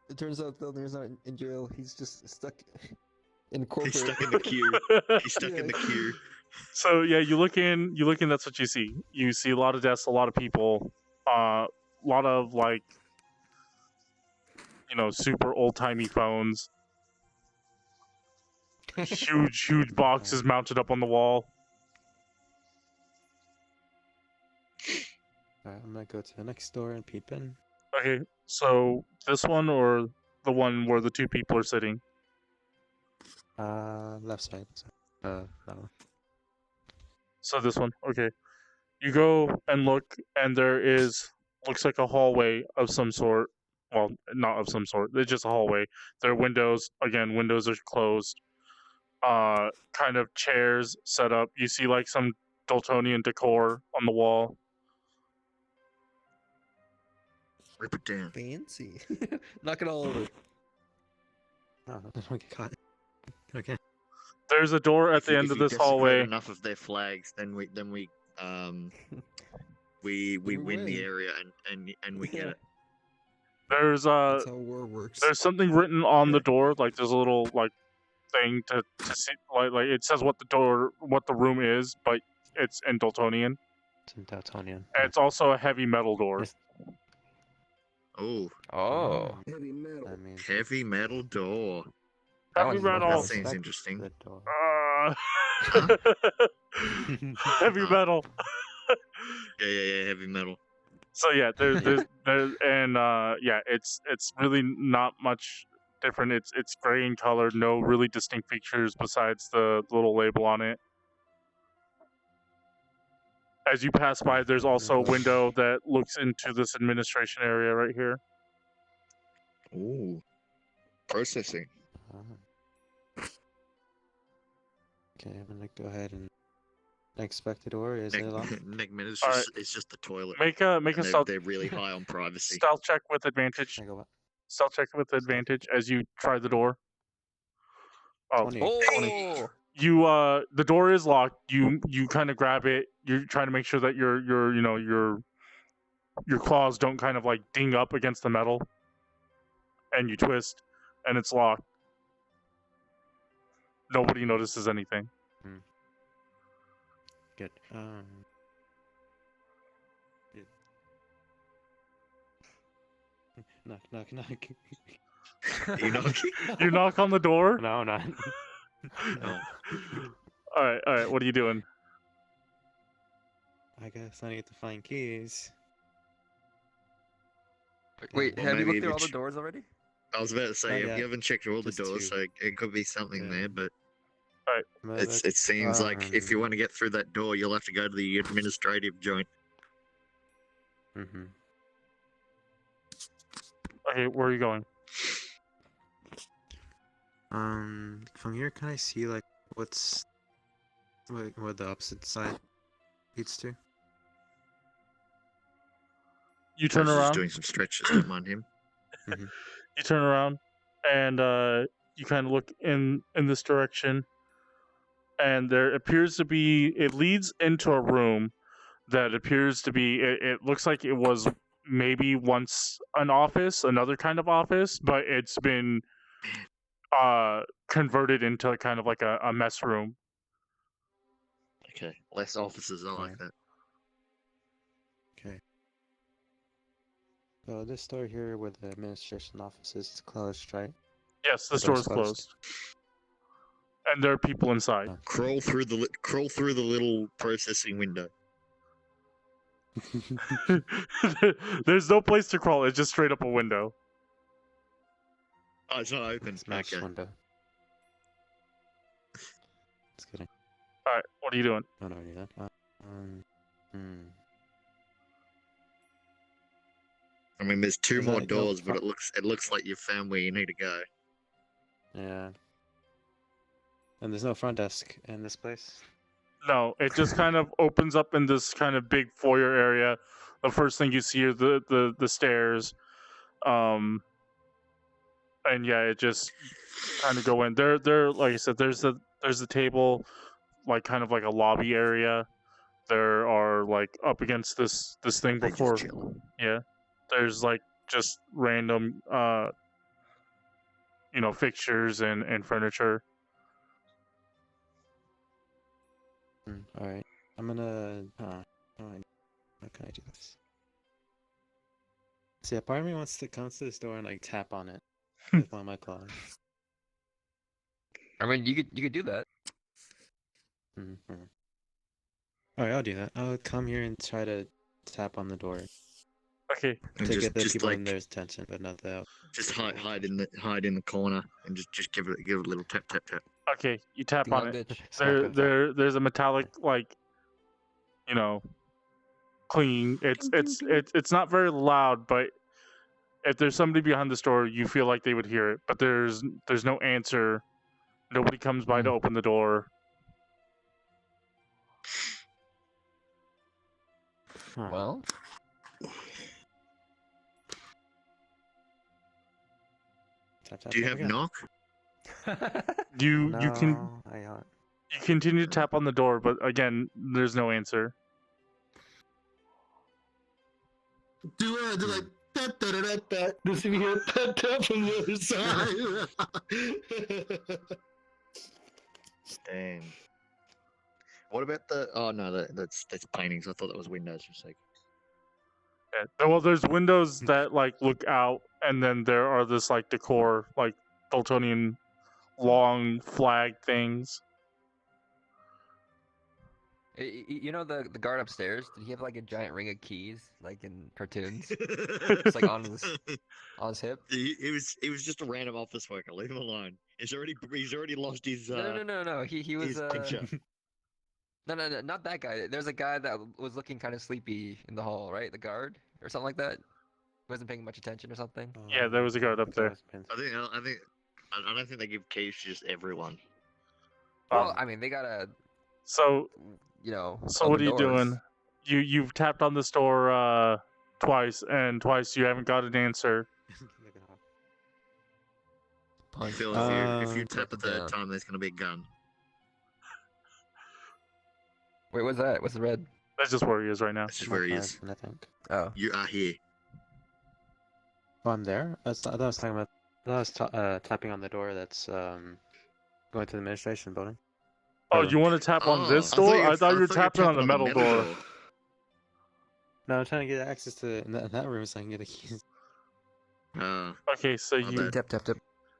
It turns out Thelnier's not in jail. He's just stuck in corporate. He's stuck in the queue. He's stuck in the queue. So yeah, you look in. That's what you see. You see a lot of desks, a lot of people, a lot of like, super old timey phones. Huge boxes mounted up on the wall. Alright, I'm gonna go to the next door and peep in. Okay, so this one or the one where the 2 people are sitting? Left side. That one. So this one, okay. You go and look, and looks like a hallway of some sort. Well, not of some sort. It's just a hallway. There are windows. Again, windows are closed. Kind of chairs set up. You see like some Dultonian decor on the wall. Rip it down. Fancy. Knock it all over. Oh, don't get caught. Okay. There's a door at the end If of you this desecrate hallway. enough of their flags, then we we We win the win. area and we get Yeah. it. There's That's how war works. there's something written on the door, like there's a little like thing to see, like it says what the room is, but it's in Dultonian. It's in Dultonian. And it's also a heavy metal door. Yes. Oh, Oh. Heavy metal. That means heavy metal door. That Heavy one's metal. That Oh. seems Respect interesting. the door. Heavy metal. Yeah, heavy metal. So yeah, there's and yeah, it's really not much different. It's gray in color, no really distinct features besides the little label on it. As you pass by, there's also a window that looks into this administration area right here. Ooh, processing. Ah. Okay, I'm gonna go ahead and inspect the door. Is it locked? Negman is Alright. just it's just the toilet. Make a And stealth they're really high on privacy. stealth check with advantage. Can I go what? Stealth check with advantage as you try the door. Oh, 20. Oh. you the door is locked. You kind of grab it. You're trying to make sure that your claws don't kind of like ding up against the metal, and you twist, and it's locked. Nobody notices anything. Good. Knock, knock, knock. You know, You knock on the door. No, not. no. All right. What are you doing? I guess I need to find keys. Wait, Well, have you maybe looked if through you all the ch- doors already? I was about to say, Not if yet. you haven't checked all the Just doors, two. so it could be something Yeah. there, but I'm it seems like if you want to get through that door, you'll have to go to the administrative joint. Mm-hmm. Okay, where are you going? From here, can I see like what the opposite side leads to? You turn He's just around. doing some stretches. Don't mind him. You turn around, and you kind of look in this direction, and there appears to be. It leads into a room that appears to be. It looks like it was maybe once an office, another kind of office, but it's been converted into kind of like a mess room. Okay, less officers are like that. Okay. So this door here where the administration office is closed, right? Yes, this The door door's is closed, and there are people inside. Oh. Crawl through the little processing window. There's no place to crawl. It's just straight up a window. Oh, it's not open. Smash Okay. window. Just kidding. All right, what are you doing? No, do that. I mean, there's two Is more that go doors, but fro- it looks like you found where you need to go. Yeah. And there's no front desk in this place. No, it just kind of opens up in this kind of big foyer area. The first thing you see are the stairs. And yeah, it just kind of go in. There like I said, there's the table, like kind of like a lobby area. There are like up against this thing They just before. chill. Yeah. There's like just random fixtures and furniture. Alright. I'm gonna. How can I do this? See, a part of me wants to come to this door and like tap on it with one of my claws. I mean, you could do that. Alright, I'll do that. I'll come here and try to tap on the door Okay. And to just, get the just people like in there's attention, but not the. just hide in the corner and just give it a little tap tap tap. Okay. You tap Ding on dong, it. bitch. There's a metallic like clinging. It's not very loud, but if there's somebody behind this door, you feel like they would hear it. But there's no answer. Nobody comes by to open the door. Huh. Well, Do you have knock? You can No, I don't. you continue to tap on the door, but again, there's no answer. Do like that. Does he hear that from the other side? Damn. What about the? Oh no, that's paintings. I thought that was windows for a second. Yeah. Well, there's windows that like look out, and then there are this like decor, like Dultonian long flag things. You know the guard upstairs? Did he have like a giant ring of keys, like in cartoons? It's like on his hip. He was just a random office worker. Leave him alone. He's already lost his. No. He was his picture. No, not that guy. There's a guy that was looking kind of sleepy in the hall, right? The guard or something like that. Wasn't paying much attention or something. Yeah, there was a guard up there. I don't think they give keys to just everyone. Well, I mean, they gotta. So, you know. So what are you doors. doing? You've tapped on this door twice, and twice you haven't got an answer. I feel if you tap a third time, there's gonna be a gun. Wait, what's that? What's the red? That's just where he is right now. That's just where he is. I think. Oh. You are here. Oh, I'm there. I was talking about. I was tapping on the door that's going to the administration building. Oh, you want to tap on this door? I thought you were tapping on the metal door. No, I'm trying to get access to that room so I can get the keys. Okay, so you tap.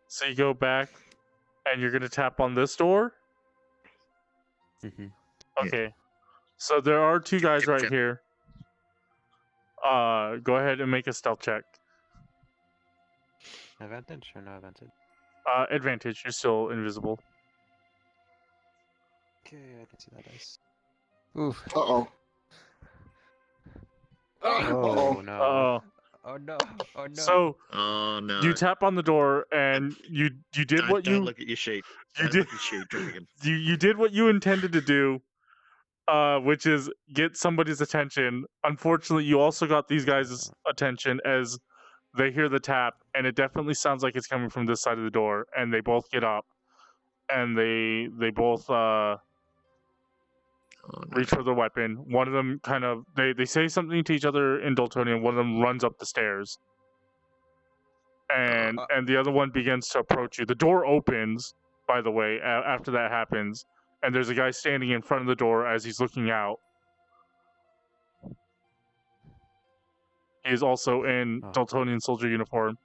So you go back, and you're gonna tap on this door. Mhm. Okay, so there are two guys right here. Go ahead and make a stealth check. Advantage or no advantage? Advantage. You're still invisible. Okay, I can see that dice. Oof. Uh-oh. Oh no. Oh no. Oh no. So oh no. you tap on the door, and you did what you. Don't look at your sheet. You Don't did. Look at your sheet, Dragon. You did what you intended to do, which is get somebody's attention. Unfortunately, you also got these guys' attention as they hear the tap, and it definitely sounds like it's coming from this side of the door. And they both get up, and they both reach for their weapon. One of them kind of they say something to each other in Dultonian. One of them runs up the stairs, and the other one begins to approach you. The door opens, by the way, after that happens, and there's a guy standing in front of the door as he's looking out. He is also in Dultonian soldier uniform.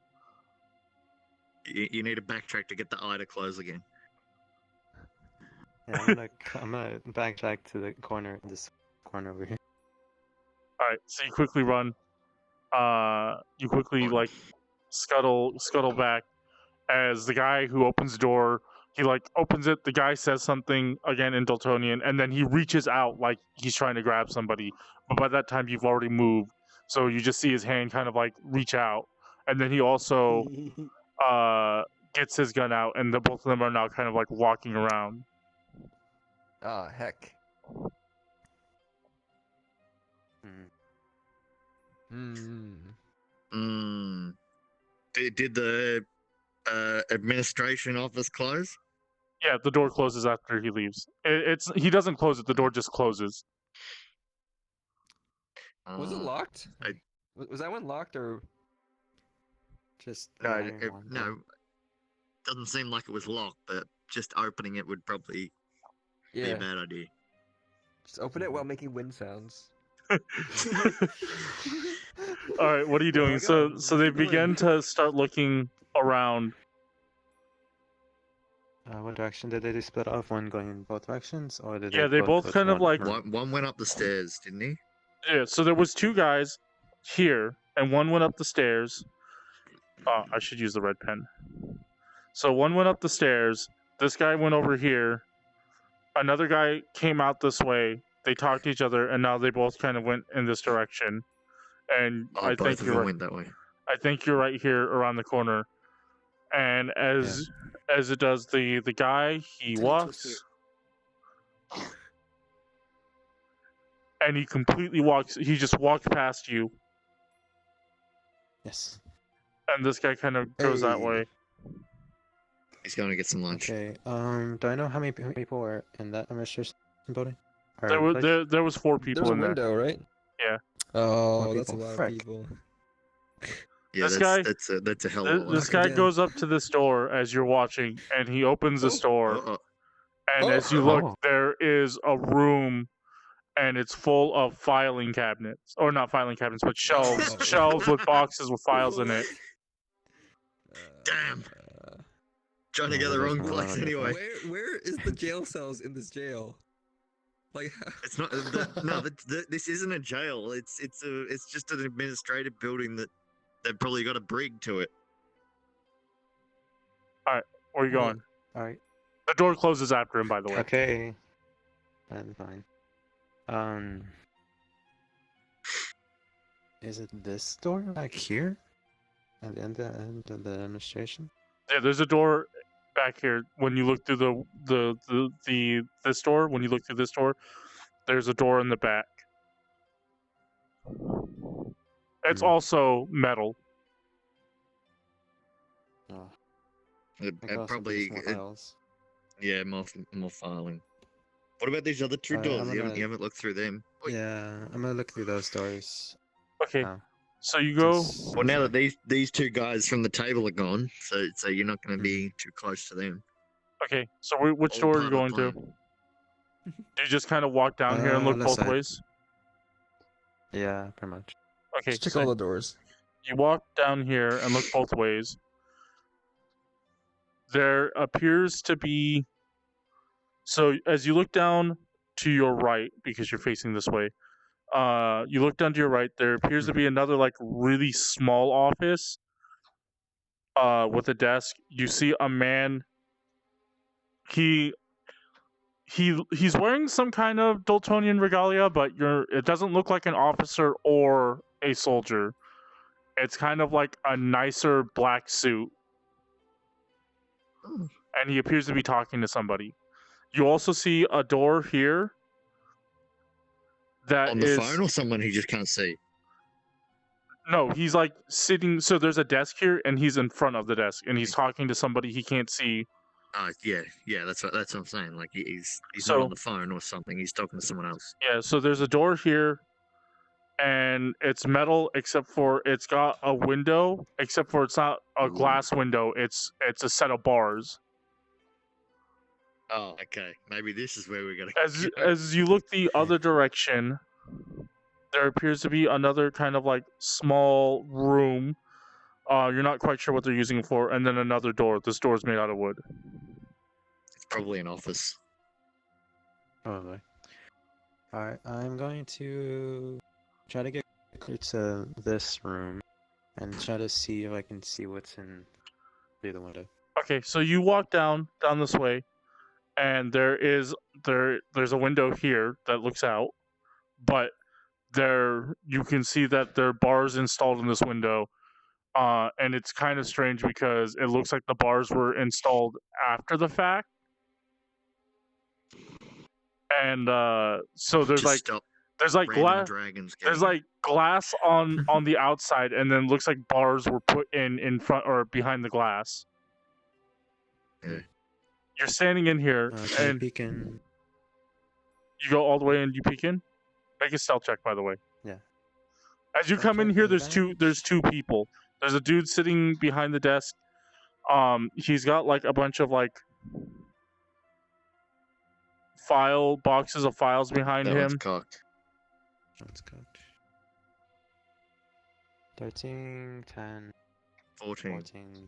You need to backtrack to get the eye to close again. Yeah, I'm gonna backtrack to the corner, this corner over here. All right, so you quickly run. You quickly like scuttle back as the guy who opens the door. He like opens it. The guy says something again in Dultonian, and then he reaches out like he's trying to grab somebody. But by that time, you've already moved, so you just see his hand kind of like reach out, and then he also gets his gun out, and both of them are now kind of like walking around. Oh, heck. Did the administration office close? Yeah, the door closes after he leaves. He doesn't close it. The door just closes. Was it locked? Was that one locked or just no? Doesn't seem like it was locked, but just opening it would probably be a bad idea. Just open it while making wind sounds. All right, what are you doing? So they begin to start looking around. What direction did they split off? One going in both directions, or did they both kind of like one went up the stairs, didn't he? Yeah. So there was two guys here, and one went up the stairs. Oh, I should use the red pen. So one went up the stairs. This guy went over here. Another guy came out this way. They talked to each other, and now they both kind of went in this direction. And I think you're right. Went that way. I think you're right here around the corner. And as it does, the guy he walks, and he completely walks. He just walks past you. Yes. And this guy kind of goes that way. He's going to get some lunch. Okay. Do I know how many people were in that administration building? Or There was place? there was 4 people There's a in there. window, right? Yeah. Oh, More that's a people. lot Frick. of people. Yeah, This guy- that's a hell of a lot. This guy Again. goes up to this door as you're watching, and he opens this door. And as you look, Oh. there is a room, and it's full of filing cabinets, or not filing cabinets, but shelves, Oh. shelves with boxes with files in it. Damn. Uh, Trying to Oh, get the there's wrong a lot place of anyway. where is the jail cells in this jail? Like, It's not. This isn't a jail. It's just an administrative building that they've probably got a brig to it. Where are you going? All right. The door closes after him, by the way. Okay. That's fine. Is it this door back here? At the end of the administration? Yeah, there's a door back here. When you look through this door, when you look through this door, there's a door in the back. It's Hmm. also metal. Oh, It, I could also probably. do some files. Yeah, more filing. What about these other two Alright, doors? I'm You gonna- haven't looked through them. Yeah, I'm gonna look through those doors. Okay, now. so you go. Just- Well, now that these two guys from the table are gone, so you're not going to be Mm-hmm. too close to them. Okay, so which All door are you part going of the to? Do you just kind of walk down here and look left both side. ways? Yeah, pretty much. Okay, Just check so all the doors. you walk down here and look both ways. There appears to be. So as you look down to your right, because you're facing this way, you look down to your right. There appears to be another like really small office, with a desk. You see a man. He's wearing some kind of Dultonian regalia, but it doesn't look like an officer or a soldier. It's kind of like a nicer black suit. Oh. And he appears to be talking to somebody. You also see a door here that On the is phone or someone he just can't see? no, he's like sitting. So there's a desk here, and he's in front of the desk, and he's talking to somebody he can't see. Yeah, that's what I'm saying. Like he's So- not on the phone or something. He's talking to someone else. Yeah, so there's a door here, and it's metal except for it's got a window, except for it's not a glass window. It's a set of bars. Oh, okay. Maybe this is where we're gonna. As you look the other direction, there appears to be another kind of like small room. You're not quite sure what they're using it for, and then another door. This door is made out of wood. It's probably an office. Probably. Alright, I'm going to try to get clear to this room and try to see if I can see what's in through the window. Okay, so you walk down this way, and there's a window here that looks out, but you can see that there are bars installed in this window, and it's kind of strange because it looks like the bars were installed after the fact, and so there's Just like stop glass. random dragons. There's getting- like glass on the outside, and then looks like bars were put in front or behind the glass. Yeah. You're standing in here, Can I and peek in? you go all the way and you peek in. Make a stealth check, by the way. Yeah. As you Stealth come in check here, in there's two people. There's a dude sitting behind the desk. He's got like a bunch of like boxes of files behind That one's him. cocked. Let's go. 13, 10, 14. 14,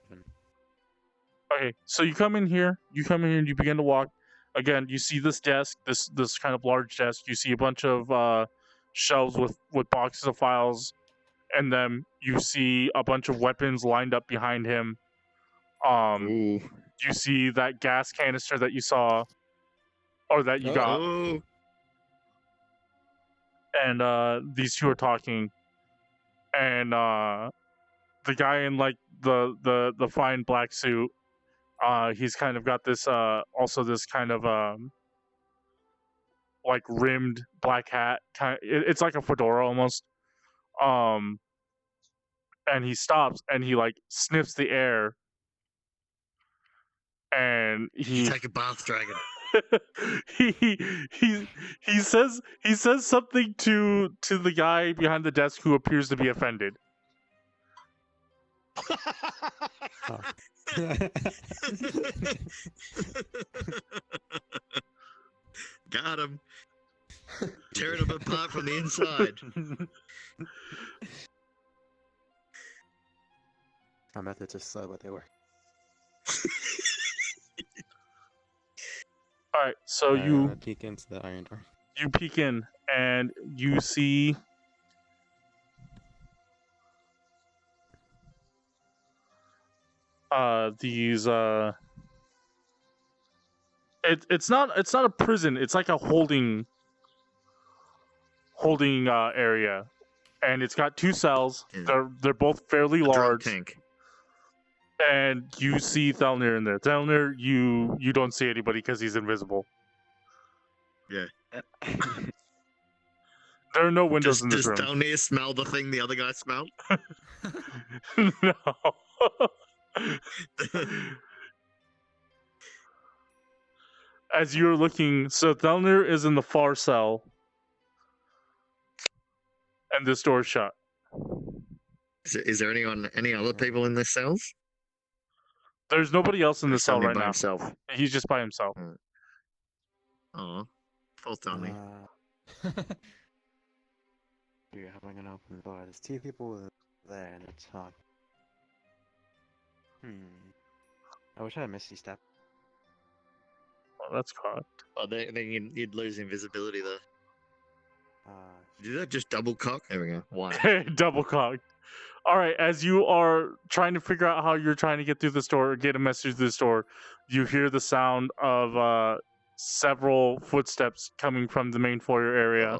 11. Okay, so you come in here and you begin to walk. Again, you see this desk, this kind of large desk. You see a bunch of shelves with boxes of files, and then you see a bunch of weapons lined up behind him. Ooh. You see that gas canister that you saw, or that you got, Oh. and these two are talking, and the guy in like the fine black suit. He's kind of got this also this kind of like rimmed black hat. It's like a fedora almost. And he stops and he like sniffs the air. and he Take a bath, dragon. he says something to the guy behind the desk who appears to be offended. Oh. Got him. Tearing him apart from the inside. My methods are slow, but they work. All right, so I'm you gonna peek into the iron door. peek in and you see these it's not a prison, it's like a holding area, and it's got 2 cells. Yeah. They're both fairly Drunk large, tank. and you see Thelnier in there. Thelnier, you don't see anybody because he's invisible. Yeah. There are no windows Does in this room. Thelnier smell the thing the other guy smelled? No. As you're looking, so Thelnier is in the far cell, and this door's shut. Is there any other people in the cells? There's nobody else in Or the is cell Thelnier right by now. himself? He's just by himself. Oh, poor Thelnier. Dude, how am I gonna open the door? There's 2 people there and it's talking. I wish I had Misty Step. Well, that's caught. Oh, then you'd lose invisibility though. Uh, Did that just double cock? There we go. Why? Double cocked. All right, as you are trying to figure out how you're trying to get through this door or get a message to this door, you hear the sound of several footsteps coming from the main foyer area,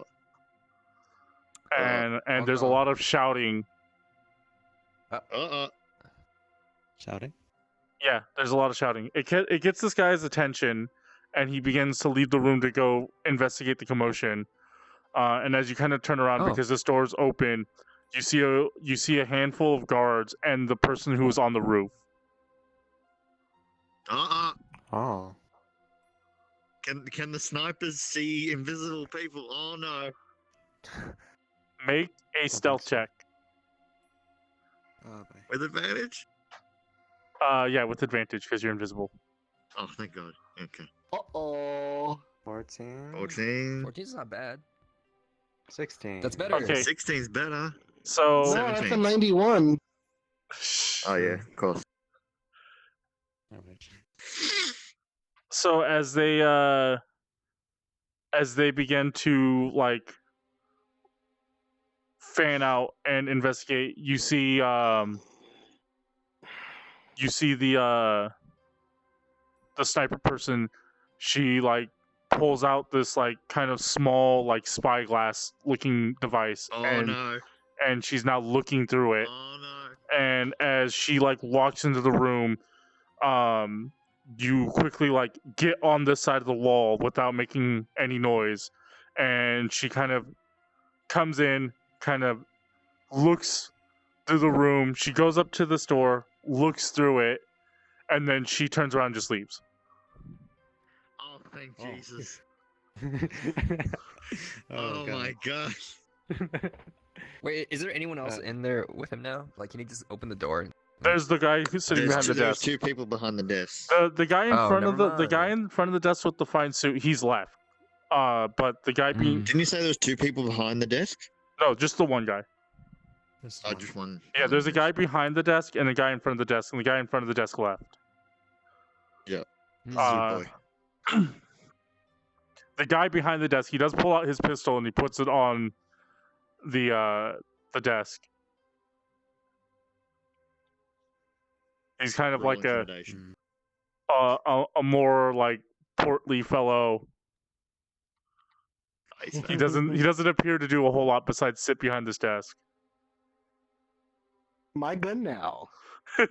and there's a lot of shouting. shouting? Yeah, there's a lot of shouting. It gets this guy's attention, and he begins to leave the room to go investigate the commotion. And as you kind of turn around because this door's open, you see a handful of guards and the person who was on the roof. Oh. Can the snipers see invisible people? Oh no. Make a stealth check. Oh, boy. With advantage? Yeah, with advantage because you're invisible. Oh, thank God. Okay. Uh-oh. 14. 14. 14's not bad. 16. That's better. Okay. 16's better. So No, 17. that's a 91. Oh yeah, of course. So as they begin to like fan out and investigate, you see the sniper person. She like pulls out this like kind of small like spyglass looking device, Oh and no. and she's now looking through it. Oh no. And as she like walks into the room, you quickly like get on this side of the wall without making any noise, and she kind of comes in, kind of looks through the room. She goes up to this door, looks through it, and then she turns around and just leaves. Oh, thank Oh. Jesus. oh My gosh. Wait, is there anyone else in there with him now? Like, can he just open the door? And... There's the guy who's sitting behind the There's desk. 2 people behind the desk. The guy in Oh, front of never the guy in front of the desk with the fine suit, he's left. But the guy being Didn't you say there was 2 people behind the desk? no, just the one guy. Oh, just one. Yeah, there's a guy behind the desk and a guy in front of the desk, and the guy in front of the desk left. Yeah. Uh, boy. The guy behind the desk, he does pull out his pistol and he puts it on the desk. He's kind of Roll like a intimidation. more like portly fellow. Nice, He man. doesn't appear to do a whole lot besides sit behind this desk. My gun now. Yeah,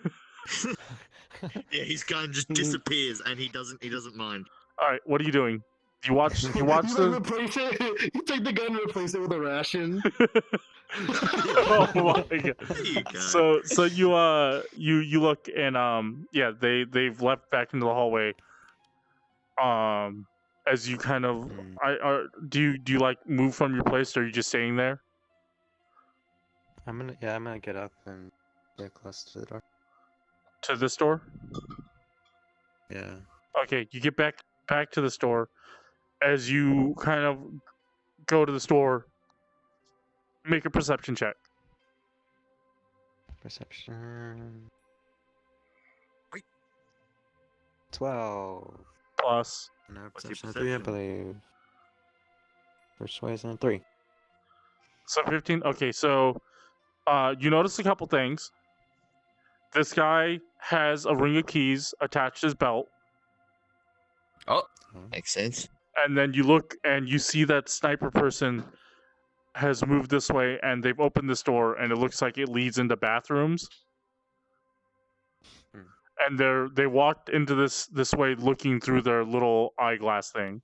his gun just disappears and he doesn't mind. All right, what are you doing? You watch You the. replace it. You take the gun and replace it with a ration. Oh my god. There you go. So you look and yeah, they've left back into the hallway. As you kind of do you like move from your place, or are you just staying there? I'm gonna get up and get close to the door. To the store? Yeah. Okay, you get back to the store. As you kind of go to the store, make a perception check. Perception. 12. Plus. No, What's your perception 3, I believe. Persuasion 3. So 15. Okay, so you notice a couple things. This guy has a ring of keys attached to his belt. Makes sense. And then you look and you see that sniper person has moved this way, and they've opened this door, and it looks like it leads into bathrooms. And they walked into this way, looking through their little eyeglass thing.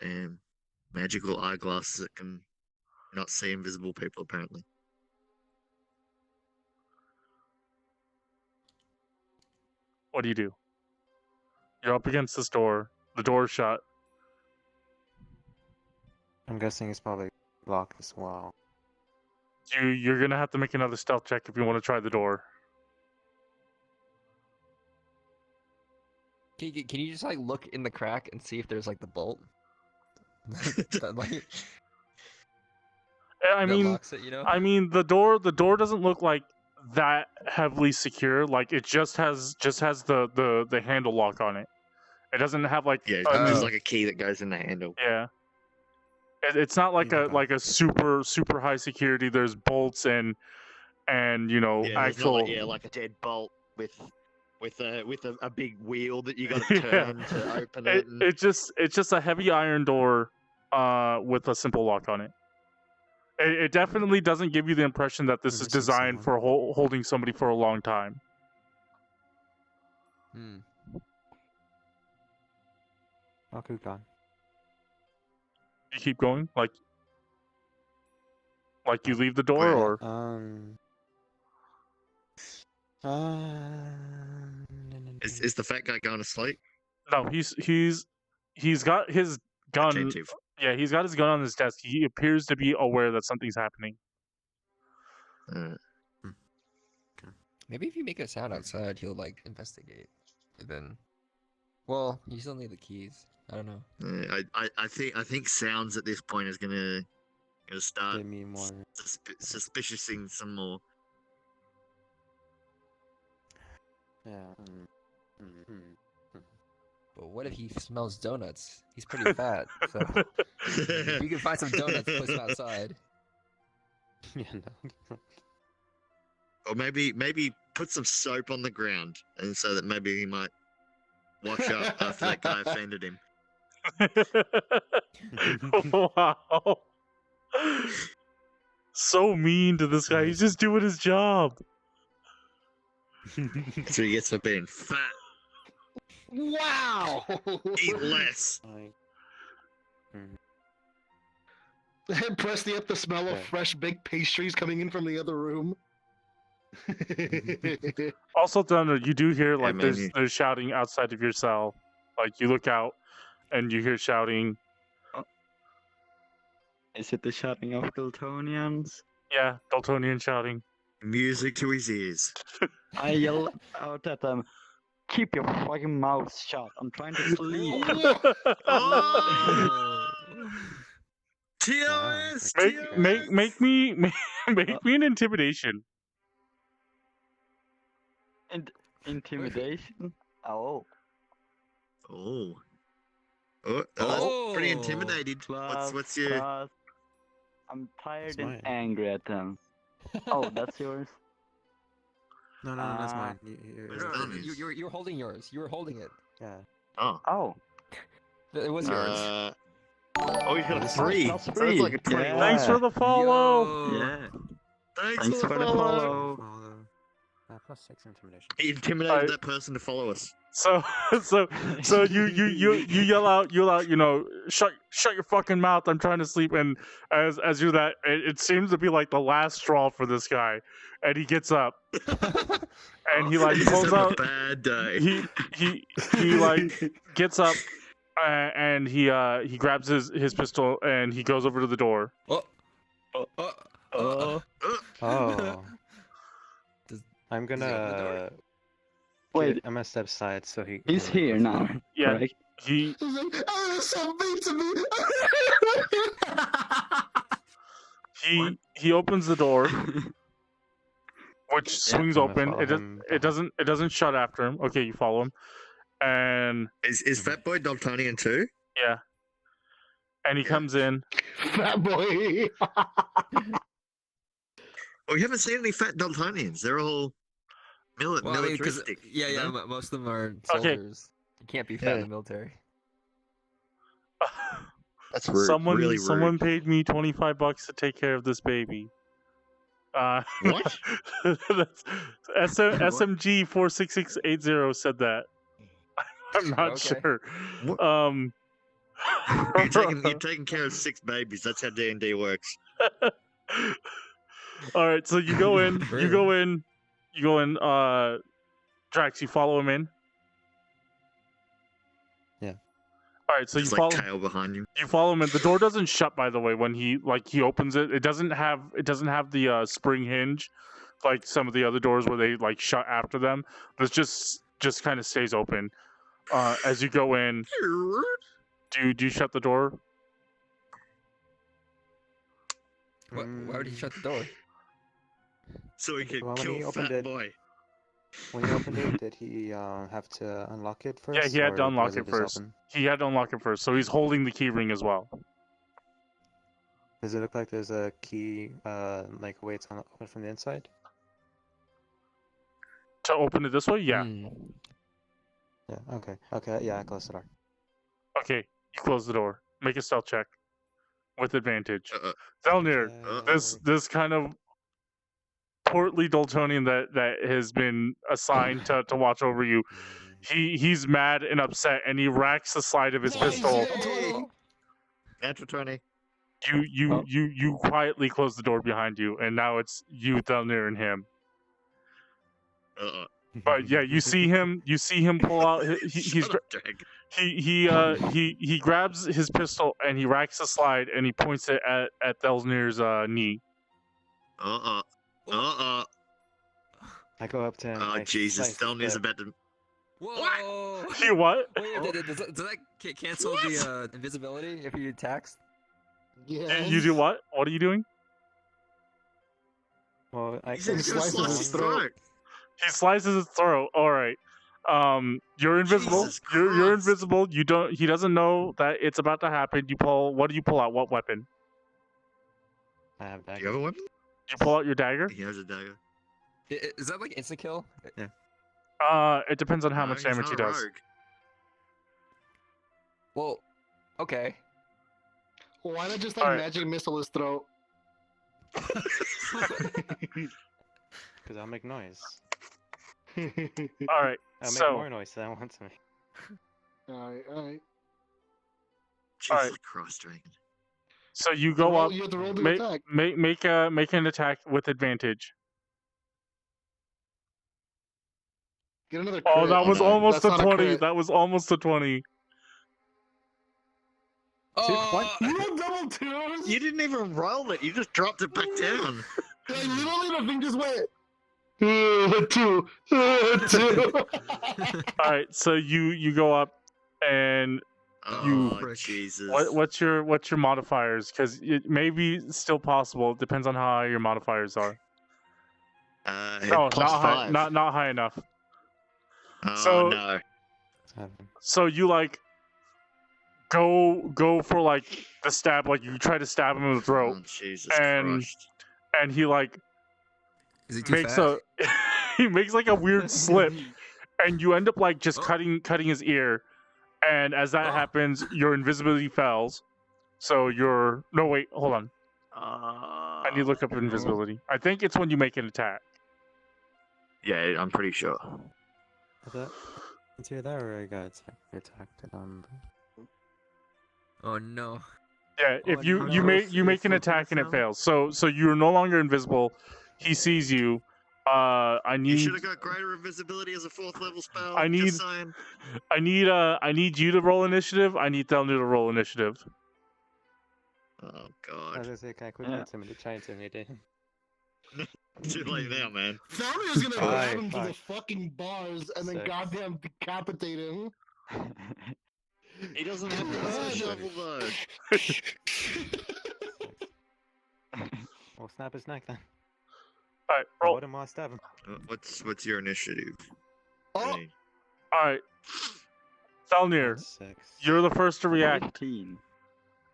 And magical eyeglasses that can not see invisible people, apparently. What do? You're up against this door. The door's shut. I'm guessing it's probably locked as well. You're gonna have to make another stealth check if you want to try the door. Can you just like look in the crack and see if there's like the bolt? That, like, I that mean, locks it, you know? I mean, the door doesn't look like that heavily secure. Like it just has the handle lock on it. It doesn't have like Yeah, there's like a key that goes in the handle. yeah. It's not like a super high security. There's bolts and you know Yeah, there's actual not like a dead bolt with a big wheel that you got to turn to open it. It's just a heavy iron door with a simple lock on it. It definitely doesn't give you the impression that this is designed for holding somebody for a long time. Hakku gone. You keep going, like you leave the door, or Is the fat guy going to sleep? no? He's got his gun. Attentive. Yeah, he's got his gun on his desk. He appears to be aware that something's happening. Maybe if you make a sound outside, he'll like investigate. And then, well, you still need the keys. I don't know. I think sounds at this point is gonna start Give me more. suspiciousing some more. Yeah. But what if he smells donuts? He's pretty fat, so if you can find some donuts, put them outside. Yeah, no. Or maybe put some soap on the ground, and so that maybe he might wash up after that guy offended him. Wow. So mean to this guy. He's just doing his job. So he gets for being fat. Wow! Eat less. Press the up the smell of Yeah. fresh baked pastries coming in from the other room. Also, Thunder, you do hear like maybe. there's shouting outside of your cell. Like you look out and you hear shouting. Is it the shouting of Dultonians? Yeah, Dultonian shouting. Music to his ears. I yell out at them, keep your fucking mouth shut. I'm trying to sleep. Oh! TOS! Make me an intimidation. Intimidation? Oh. Oh. That's pretty intimidated. What's your... Plus, I'm tired That's and mine. angry at them. Oh, that's yours? No, that's mine. Where's Thelnier's? You're holding yours. You were holding it. Yeah. Oh. Oh. It was yours. Oh, he's got a This is 3. plus So 3. that's like a 21. Yeah. Thanks for the follow. Yo. Yeah. Thanks Thanks for the follow. Follow. plus 6 intimidation. He intimidated that person to follow us. So you yell out, you know, shut your fucking mouth, I'm trying to sleep. And as you that, it seems to be like the last straw for this guy, and he gets up and he like He's pulls having out. a bad day. He like gets up and he grabs his pistol and he goes over to the door. Oh. I'm Does he open the door? gonna Wait, get Emma step side so he. he's can- here now. Yeah. Correct? He He's like, oh, that's so big to me. he opens the door, which swings I'm gonna open. follow him It doesn't shut after him. Okay, you follow him, and Is Fat Boy Dultonian too? yeah, and he comes in. Fat boy. Well, we haven't seen any fat Dultonians. They're all Well, I mean, 'cause- militaristic. yeah, you know? most of them are Okay. Soldiers. You can't be fat in Yeah. the military. That's rude. Someone really rude. someone paid me $25 to take care of this baby. What? That's SMG 46680 said that. I'm not Okay. sure. What? You're taking care of 6 babies. That's how D&D works. All right, so you go in. Drax, you follow him in. Yeah. All right, so There's you like follow. tail behind you. You follow him in. The door doesn't shut, by the way. When he opens it, it doesn't have the spring hinge, like some of the other doors where they like shut after them. This just kind of stays open. As you go in, do you shut the door? Why would he shut the door? So he can Well, when kill he opened Fat it- Boy. When he opened it, did he have to unlock it first? Yeah, he had to or unlock was it just first. open? He had to unlock it first, so he's holding the key ring as well. Does it look like there's a key, like a way it's open from the inside? To open it this way, yeah. Yeah. Okay. Okay. Yeah, I closed the door. Okay, you close the door. Make a stealth check with advantage. Uh-uh. Thelnier, this Okay. this kind of portly Dultonian that has been assigned to watch over you. He's mad and upset, and he racks the slide of his pistol. Natural 20. You quietly close the door behind you, and now it's you, Thelnier, and him. Uh-uh. But yeah, you see him pull out. He's Shut up, Drag. he grabs his pistol and he racks the slide and he points it at Thelnier's knee. Uh-uh. Uh-uh. I go up to him. Oh, I Jesus. slice his Thelnier's foot. about to... Whoa! You what? Wait, does that cancel the Invisibility if you attacks? Yeah. You do what? What are you doing? Well, I He's gonna can slice slice his his throat. throat. He slices his throat. All right. You're invisible. Jesus You're Christ. invisible. You don't. He doesn't know that it's about to happen. You pull. What do you pull out? What weapon? I have Do you dagger. have a weapon? You pull out your dagger. He has a dagger. Is that like instant kill? It depends on how No, much he's damage not he a does. rogue. Well, okay. Why not just like Alright. magic missile his throat? Because I'll make noise. All right. I'll make So more noise than I want to make. Alright, alright. Jesus Alright. Christ, Dragon. so you go up. You have to roll to Make attack. make an attack with advantage. Get another Oh, crit. that was no, almost that's a not 20. crit. That was almost a 20. Oh, You rolled double twos? You didn't even roll it. You just dropped it back down. Like, literally the thing just went. Two. Two. All right. So you go up and Oh, prick. Jesus. what's your modifiers? Because it may be still possible. It depends on how high your modifiers are. No, plus not high. 5. Not high enough. Oh, so- no. 7. So you like go for like the stab. Like you try to stab him in the throat, Oh, Jesus and- Christ. and he like is he too makes fat? he makes like a weird slip, and you end up like just Oh. cutting his ear. And as that Oh. happens, your invisibility fails. So you're no wait, hold on. I need to look up invisibility. I think it's when you make an attack. Yeah, I'm pretty sure. I thought it's either that or I got attacked. Oh no. Yeah, if Oh, you no. make an attack and it fails, so you're no longer invisible. He sees you. I You need should have got greater invisibility as a 4th level spell. I need- Just saying. I need you to roll initiative. I need Thelnier to roll initiative. Oh I was god. gonna say, can I quickly Yeah. try and intimidate him? Too late now, man. Thelnier's gonna Alright, grab him to the fine. fucking bars and then Six. goddamn decapitate him. He doesn't have to use a shovel though. We'll snap his neck then. All right, roll. What am I stab him? What's your initiative? Oh, Hey, All right, Thelnier, 6. you're the first to react 15.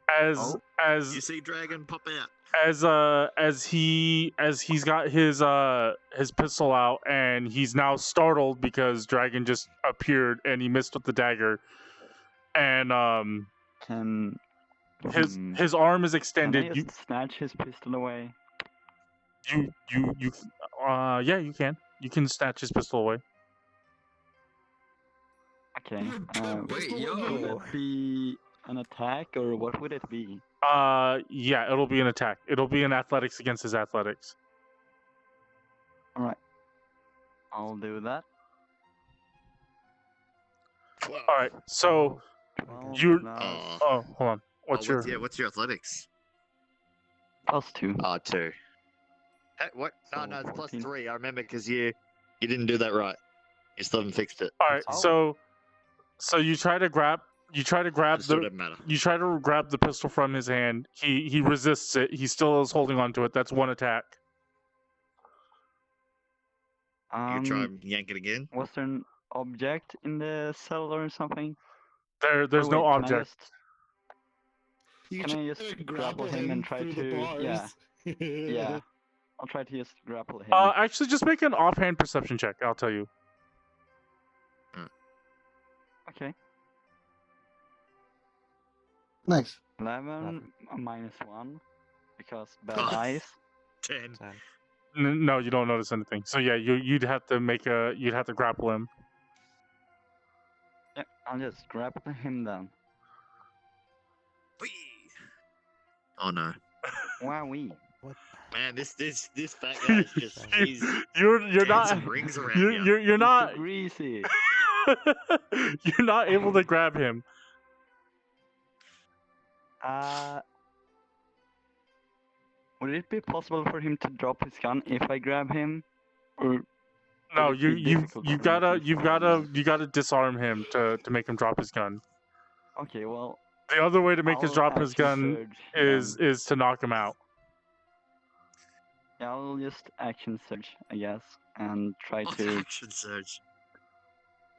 as Oh. you see dragon pop out. as he's got his pistol out and he's now startled because Dragon just appeared and he missed with the dagger, and Can his arm is can I extended. just snatch his pistol away? Yeah, you can snatch his pistol away. Okay. Wait, Would yo. that be an attack or what would it be? Yeah, it'll be an attack. It'll be an athletics against his athletics. Alright. I'll do that. All right, so Well, You're- now Oh, hold on. What's your what's your athletics? +2. 2. Hey, what? No, So no, it's 14. +3. I remember because you didn't do that right. You still haven't fixed it. all right? Oh. So you try to grab It still the doesn't matter. you try to grab the pistol from his hand. He resists it. He still is holding on to it. That's one attack. You try and yank it again. Was there an object in the cell or something? There's Or no wait, can I object. just- you Can I try just to grapple him and try through the to- bars. yeah. Yeah. I'll try to just grapple him. Actually, just make an offhand perception check. I'll tell you. Okay. Nice. 11 -1 because bad Oh. eyes. 10. No, you don't notice anything. So yeah, you'd have to grapple him. Yeah, I'll just grapple him then. Whee! Oh no. Wowee. Man, this fat guy's just he's You're dancing not rings around you. you're not Mr. Greasy. you're not able to grab him. Would it be possible for him to drop his gun if I grab him? Or No, would it be you difficult for me to gotta disarm him to make him drop his gun. Okay, well, The other way to make his I'll drop his action gun surge is to knock him out. yeah, I'll just action surge, I guess, and try Oh, to. action surge.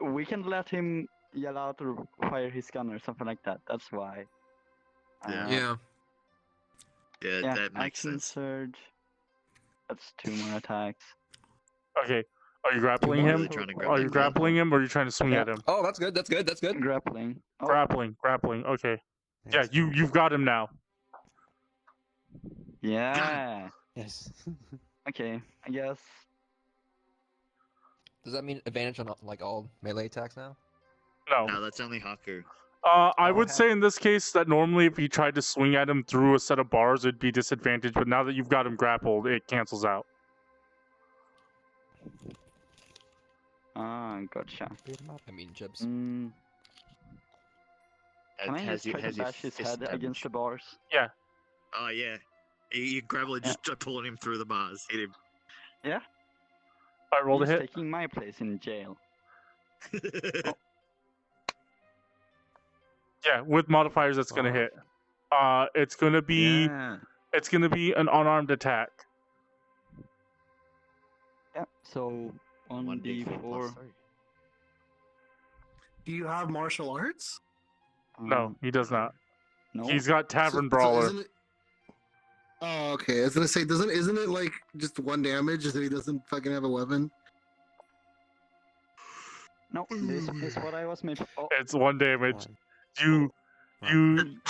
We can let him yell out or fire his gun or something like that. That's why. Yeah. Yeah. Yeah, Yeah, that makes action sense. surge. That's 2 more attacks. Okay. Are you grappling Really him? trying to grab Are that you gun. grappling him or are you trying to swing Yeah. at him? Oh, that's good. That's good. That's good. Grappling. Oh, Grappling. Okay. Yeah, you've got him now. yeah. Yes. Okay, I guess. Does that mean advantage on like all melee attacks now? No. No, that's only Hakku. I would Okay. say in this case that normally if you tried to swing at him through a set of bars, it'd be disadvantage. But now that you've got him grappled, it cancels out. Gotcha. I mean, chips. Mm, can I Has just try to bash his fist head against the damage. bars? Oh yeah. You grapple it, just pulling him through the bars. Hit him. I rolled a He's hit. taking my place in jail. Yeah, with modifiers, that's gonna hit. It's gonna be Yeah. it's gonna be an unarmed attack. Yeah. So 1d4. Do you have martial arts? No, he does not. No. He's got Tavern So Brawler. isn't it- Oh, okay. I was gonna say, isn't it like just 1 damage if he doesn't fucking have a weapon? No, this is what I was made. Oh, It's 1 damage. One.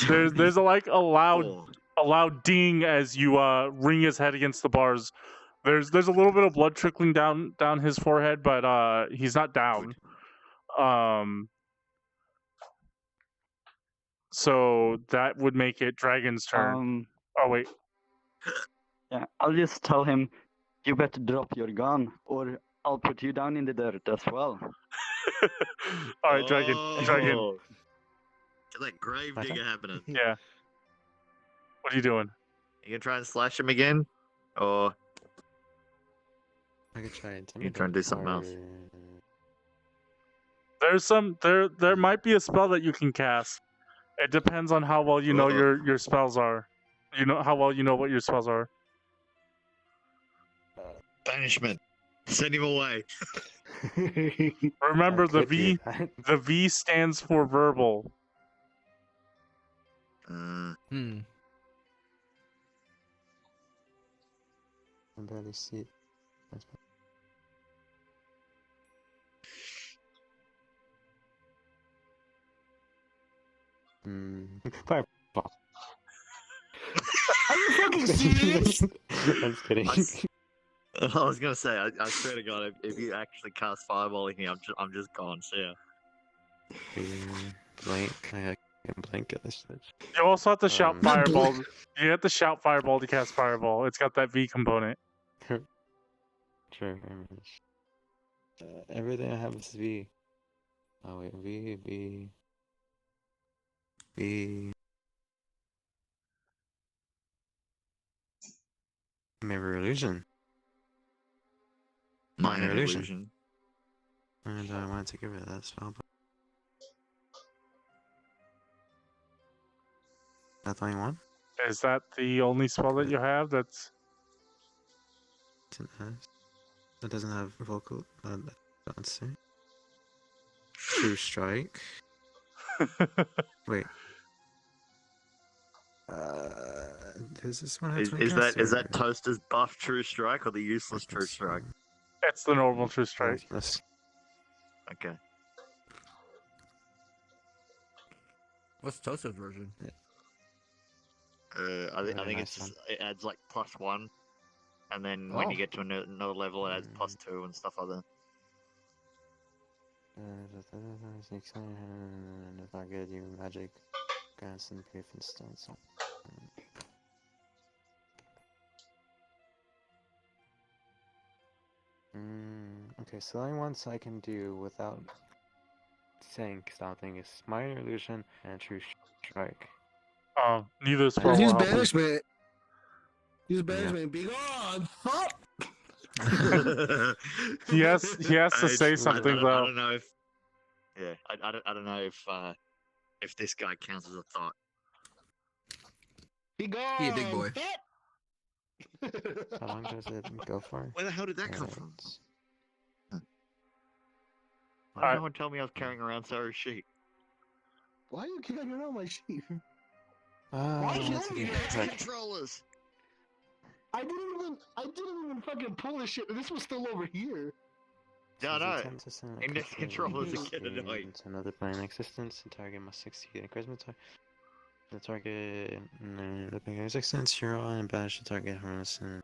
There's a like a Oh. loud ding as you ring his head against the bars. There's a little bit of blood trickling down his forehead, but he's not down. So that would make it Dragon's turn. Oh wait. Yeah, I'll just tell him, you better drop your gun, or I'll put you down in the dirt as well. All right, Dragon. Get that grave My turn? digger happening. Yeah. What are you doing? You gonna try and slash him again, or I could try you can try and do something else? There might be a spell that you can cast. It depends on how well you know your spells are. You know how well you know what your spells are. Banishment. Send him away. Remember the could do V. that. The V stands for verbal. I barely see it. Fireball. Are you fucking serious? I'm just kidding. I was gonna say, I swear to God, if you actually cast fireball in here, I'm just gone. See ya. Blank. I can blank at this. You also have to shout fireball. Blank. You have to shout fireball to cast fireball. It's got that V component. Sure. Everything I have is V. Oh wait, V. Mirror illusion. Minor illusion. And I wanted to get rid of that spell, but that's only one. Is that the only spell that you have? That's That doesn't have vocal. Let's see. True strike. Wait. Does this one have Is that Toaster's buff true strike or the useless true strike? it's the normal true strike. Okay. What's Tosa's version? I think it adds like +1, and then when you get to another level, it adds +2 and stuff like that. If I get you magic, grants and brief and stance. Okay, so the only ones I can do without saying something is minor illusion and true strike. Neither spell. Use will help you. banishment. Use banishment. Be gone. Hop. He has to say something I though. don't know if. Yeah, I don't know if this guy counts as a thought. Be gone. He a big boy. How long does it go for? Where the hell did that come from? Alright. Why did no one tell me I was carrying around Saru's sheep? Why are you carrying around my sheep? Why That's a you good guys question. controllers? I didn't even fucking pull this shit. This was still over here. Yeah, I know. Index Index controllers are getting annoying. Another plane in existence. The target must succeed in charisma. The target. The big existence. You're on and banish the target harness. And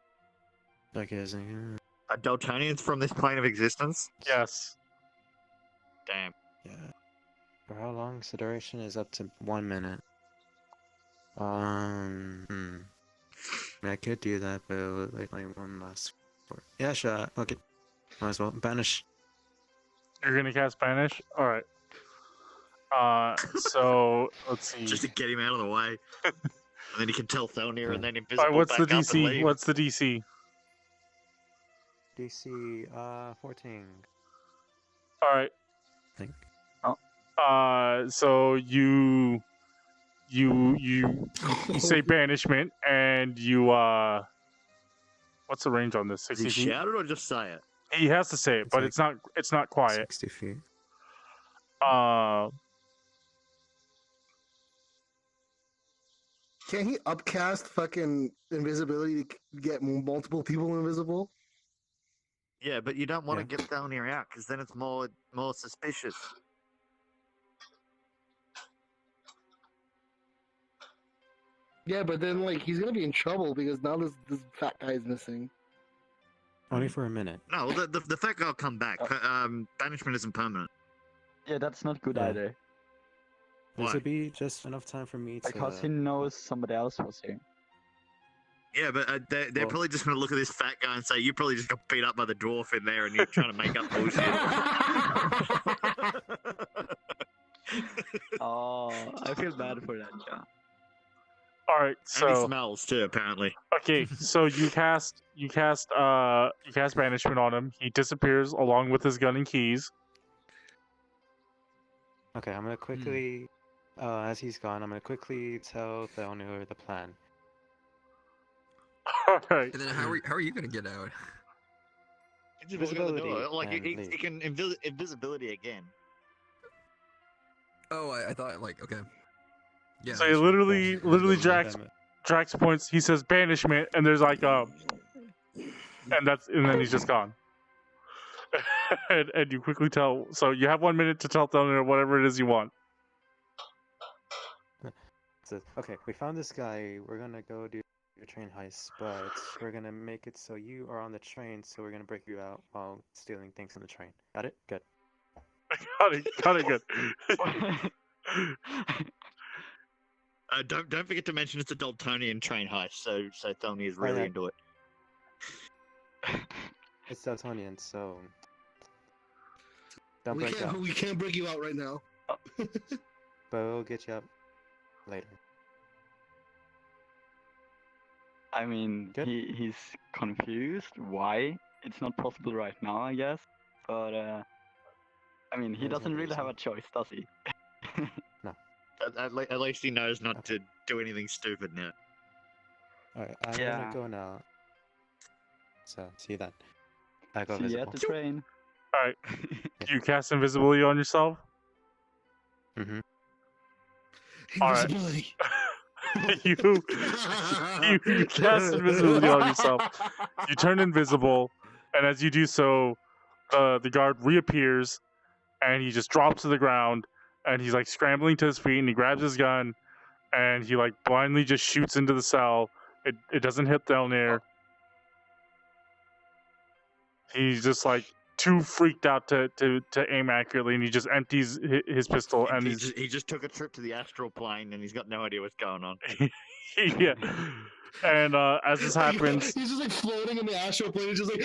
target is. Are Dultonians from this plane of existence? Yes. Damn. Yeah. For how long? So duration is up to 1 minute. I could do that, but it would like one last. Yeah, sure. Okay. Might as well banish. You're gonna cast banish. All right. So let's see. Just to get him out of the way. And then he can tell Thelnier and then invisible All right. What's the back up and DC? leave. What's the DC? DC 14. All right. I think. So you say banishment and you what's the range on this? Does 60 he feet. shout it or just say it? He has to say it, but It's it's not quiet. 60 feet. Can he upcast fucking invisibility to get multiple people invisible? Yeah, but you don't want to Yeah. get Thelnier out because then it's more suspicious. Yeah, but then like he's gonna be in trouble because now this fat guy is missing. Only for a minute. No, well, the fat guy will come back. Banishment isn't permanent. Yeah, that's not good Yeah. either. This Why? would be just enough time for me to. Because he knows somebody else was here. Yeah, but they're Well- probably just going to look at this fat guy and say, you probably just got beat up by the dwarf in there and you're trying to make up bullshit. Oh, I feel bad for that guy. All right, And he so smells too, apparently. okay, so you cast banishment on him. He disappears along with his gun and keys. Okay, I'm gonna quickly. As he's gone, I'm gonna quickly tell Thelnier the plan. All right. And then how are you gonna get out? He just walk out the door. Invisibility Like, and he leave. can invisibility again. Oh, I thought like okay. Yeah. So he that's right. literally Invisibility. Drax points. He says banishment, and there's like and then he's just gone. and you quickly tell. So you have 1 minute to tell Thelnier whatever it is you want. So, okay, we found this guy. We're gonna go do a train heist, but we're gonna make it so you are on the train. So we're gonna break you out while stealing things on the train. Got it? Good. Got it good. Don't forget to mention it's a Dultonian train heist, so Thelnier is really yeah. into it. It's Dultonian, so don't break out. We can't break you out right now. But we'll get you up later. I mean, Good. he's confused why it's not possible right now, I guess. But I mean, he There's no doesn't really have a reason. choice, does he? At least he knows not to do anything stupid now. Alright, I'm Yeah. gonna go now. So, see you then. I go See you visible. at the train. All right. You cast invisibility on yourself. Mm-hmm. All right. Invisibility. you cast invisibility on yourself. You turn invisible, and as you do so, the guard reappears, and he just drops to the ground, and he's like scrambling to his feet, and he grabs his gun, and he like blindly just shoots into the cell. It doesn't hit Thelnier. He's just like too freaked out to aim accurately, and he just empties his pistol, and He just took a trip to the astral plane and he's got no idea what's going on. yeah. And as this happens, He's just like floating in the astral plane. He's just like.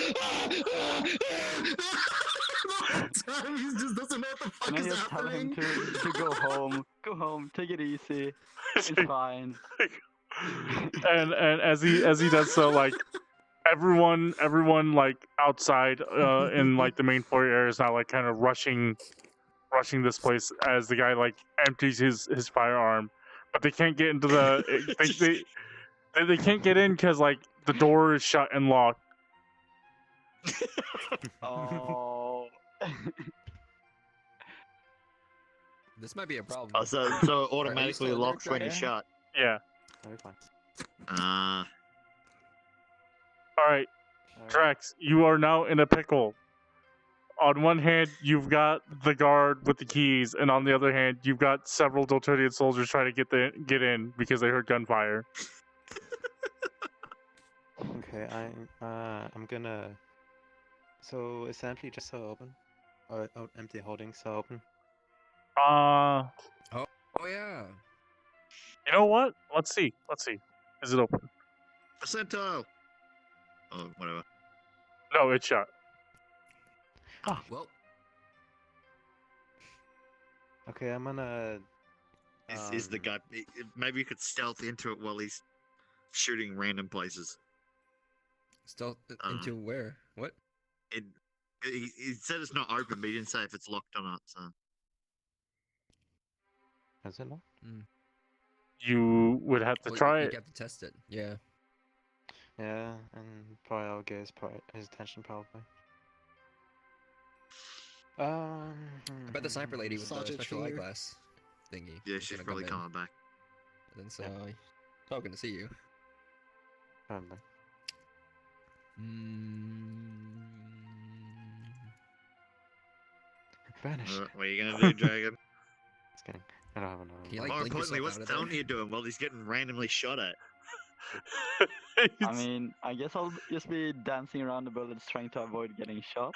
The whole time he just doesn't know what the And fuck I is just tell him happening. to go home. Go home. Take it easy. It's fine. and as he does so, like everyone like outside in like the main foyer area is now like kind of rushing this place as the guy like empties his firearm, but they can't get into the they can't get in because like the door is shut and locked. Oh. This might be a problem. Oh, so it automatically still in there, locks when you're Dragon? shot. Yeah. That'll be fine. All right, Alright. Drax, you are now in a pickle. On one hand, you've got the guard with the keys, and on the other hand, you've got several Dultonian soldiers trying to get in because they heard gunfire. Okay, I'm gonna. So is the empty just so open? Or empty holding so open? Oh yeah. You know what? Let's see. Is it open? Percentile! Oh, whatever. No, it's shut. Well, Okay, I'm gonna. Is the guy... Maybe you could stealth into it while he's shooting random places. stealth into where? What? He said it's not open, but he didn't say if it's locked or not, so... Is it not? You would have to Well, try you it. have to test it. Yeah. Yeah, and probably I'll get his attention probably. I bet the sniper lady with the Sergeant special Finger. eyeglass thingy. Yeah, is she's gonna probably come coming back. in. And so, probably gonna see you. Probably. Vanish. What are you gonna do, Dragon? Just kidding. I don't have another. Can you, one. like, More blink importantly, yourself what's out of there? Thelnier doing while he's getting randomly shot at? I mean, I guess I'll just be dancing around the bullets trying to avoid getting shot.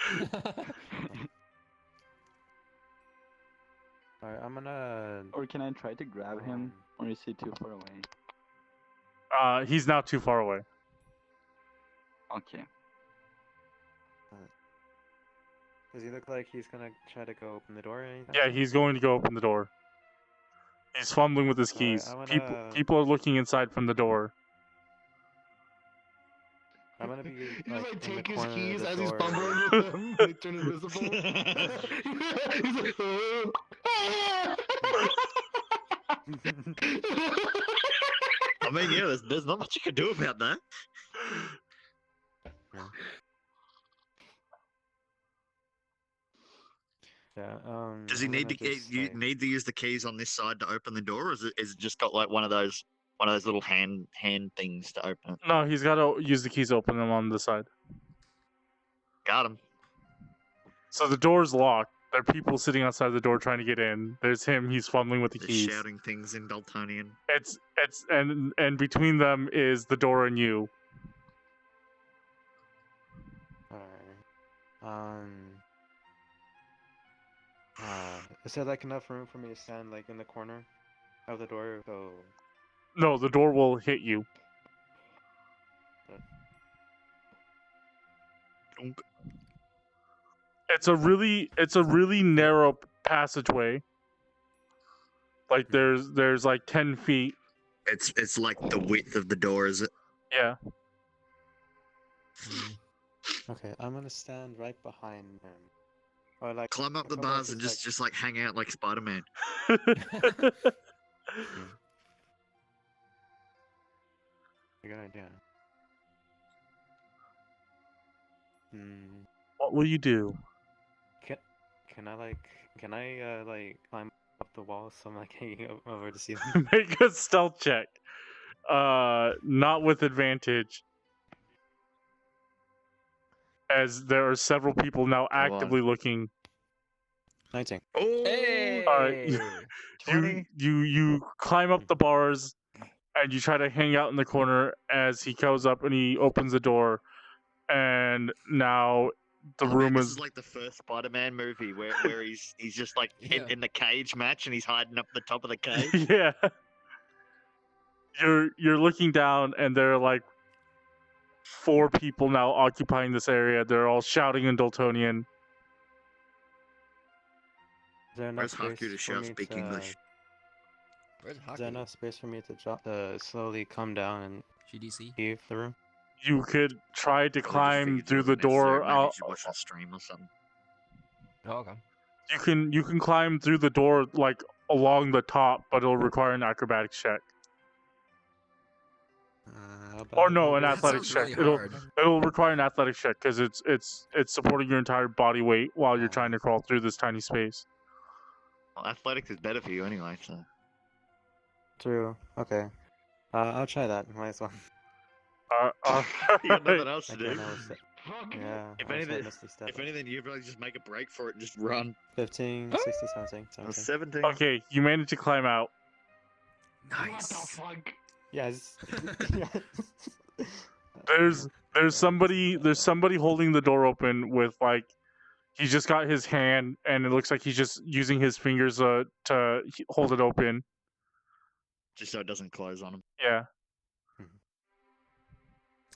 Alright, I'm gonna. Or can I try to grab him? Or is he too far away? He's now too far away. Okay. Does he look like he's gonna try to go open the door or anything? Yeah, he's going to go open the door. He's fumbling with his keys. I'm People gonna- people are looking inside from the door. I'm gonna be You like, like in the take his corner of keys the as he's door. fumbling with them, they turn invisible. He's like, I mean, yeah, there's not much you can do about that. Yeah. Does he I'm need to gonna just, you like- need to use the keys on this side to open the door, or is it just got like one of those little hand things to open it? No, he's got to use the keys to open them on the side. Got him. So the door's locked. There are people sitting outside the door trying to get in. There's him. He's fumbling with the They're keys. shouting things in Dultonian. It's and between them is the door and you. Alright. Is there like enough room for me to stand like in the corner of the door? So No, the door will hit you. Dunk. It's a really narrow passageway. Like there's like 10 feet. It's like the width of the door, is it? Yeah. okay, I'm gonna stand right behind him. Or like Climb up the if I'm, like, bars and just, just like hang out like Spider-Man. a good idea. Hmm. What will you do? Can I like climb up the wall so I'm like hanging over to see them? Make a stealth check. Not with advantage. As there are several people now on. actively looking. 19. Oh, Hey! You climb up the bars and you try to hang out in the corner as he goes up and he opens the door, and now the room this is is like the first Spider-Man movie where he's just like Yeah. in the cage match and he's hiding up the top of the cage. yeah. You're looking down and there are like 4 people now occupying this area. They're all shouting in Dultonian. Is there enough Where's space Hakku to for shout me speak to, English? Where's Is there Hakku? enough space for me to drop slowly come down and GDC. leave the room? You could try to I just climb figured it through the wasn't necessary. door Maybe out. you should watch the stream or something. Oh, okay. You can climb through the door like along the top, but it'll require an acrobatics check. Or no, an That athletics sounds check. really hard. It'll require an athletics check because it's supporting your entire body weight while you're trying to crawl through this tiny space. Well, athletics is better for you anyway, so. True. Okay. I'll try that. Might as well. You got nothing else to Again, do. I was, yeah. If I was anything- Misty Step. If anything, you really just make a break for it and just run. 15, 60 something. 17. Okay, you managed to climb out. what the fuck? Yes. There's somebody holding the door open with like he's just got his hand and it looks like he's just using his fingers to hold it open. Just so it doesn't close on him. Yeah.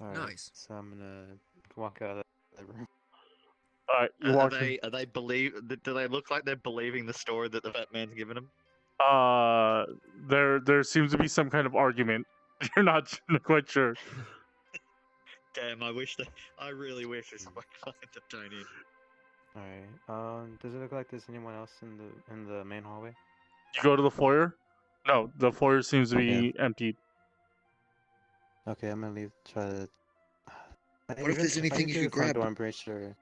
Alright, Nice. So I'm gonna walk out of the room. Alright, you Are walk. they do they look like they're believing the story that the fat man's given them? There seems to be some kind of argument. You're not quite sure. Damn, I really wish this was Dultonian. Alright. Does it look like there's anyone else in the main hallway? You go to the foyer? No, the foyer seems to be emptied. Okay, I'm gonna leave. Try to. What if there's anything you could grab? Door, I'm pretty sure.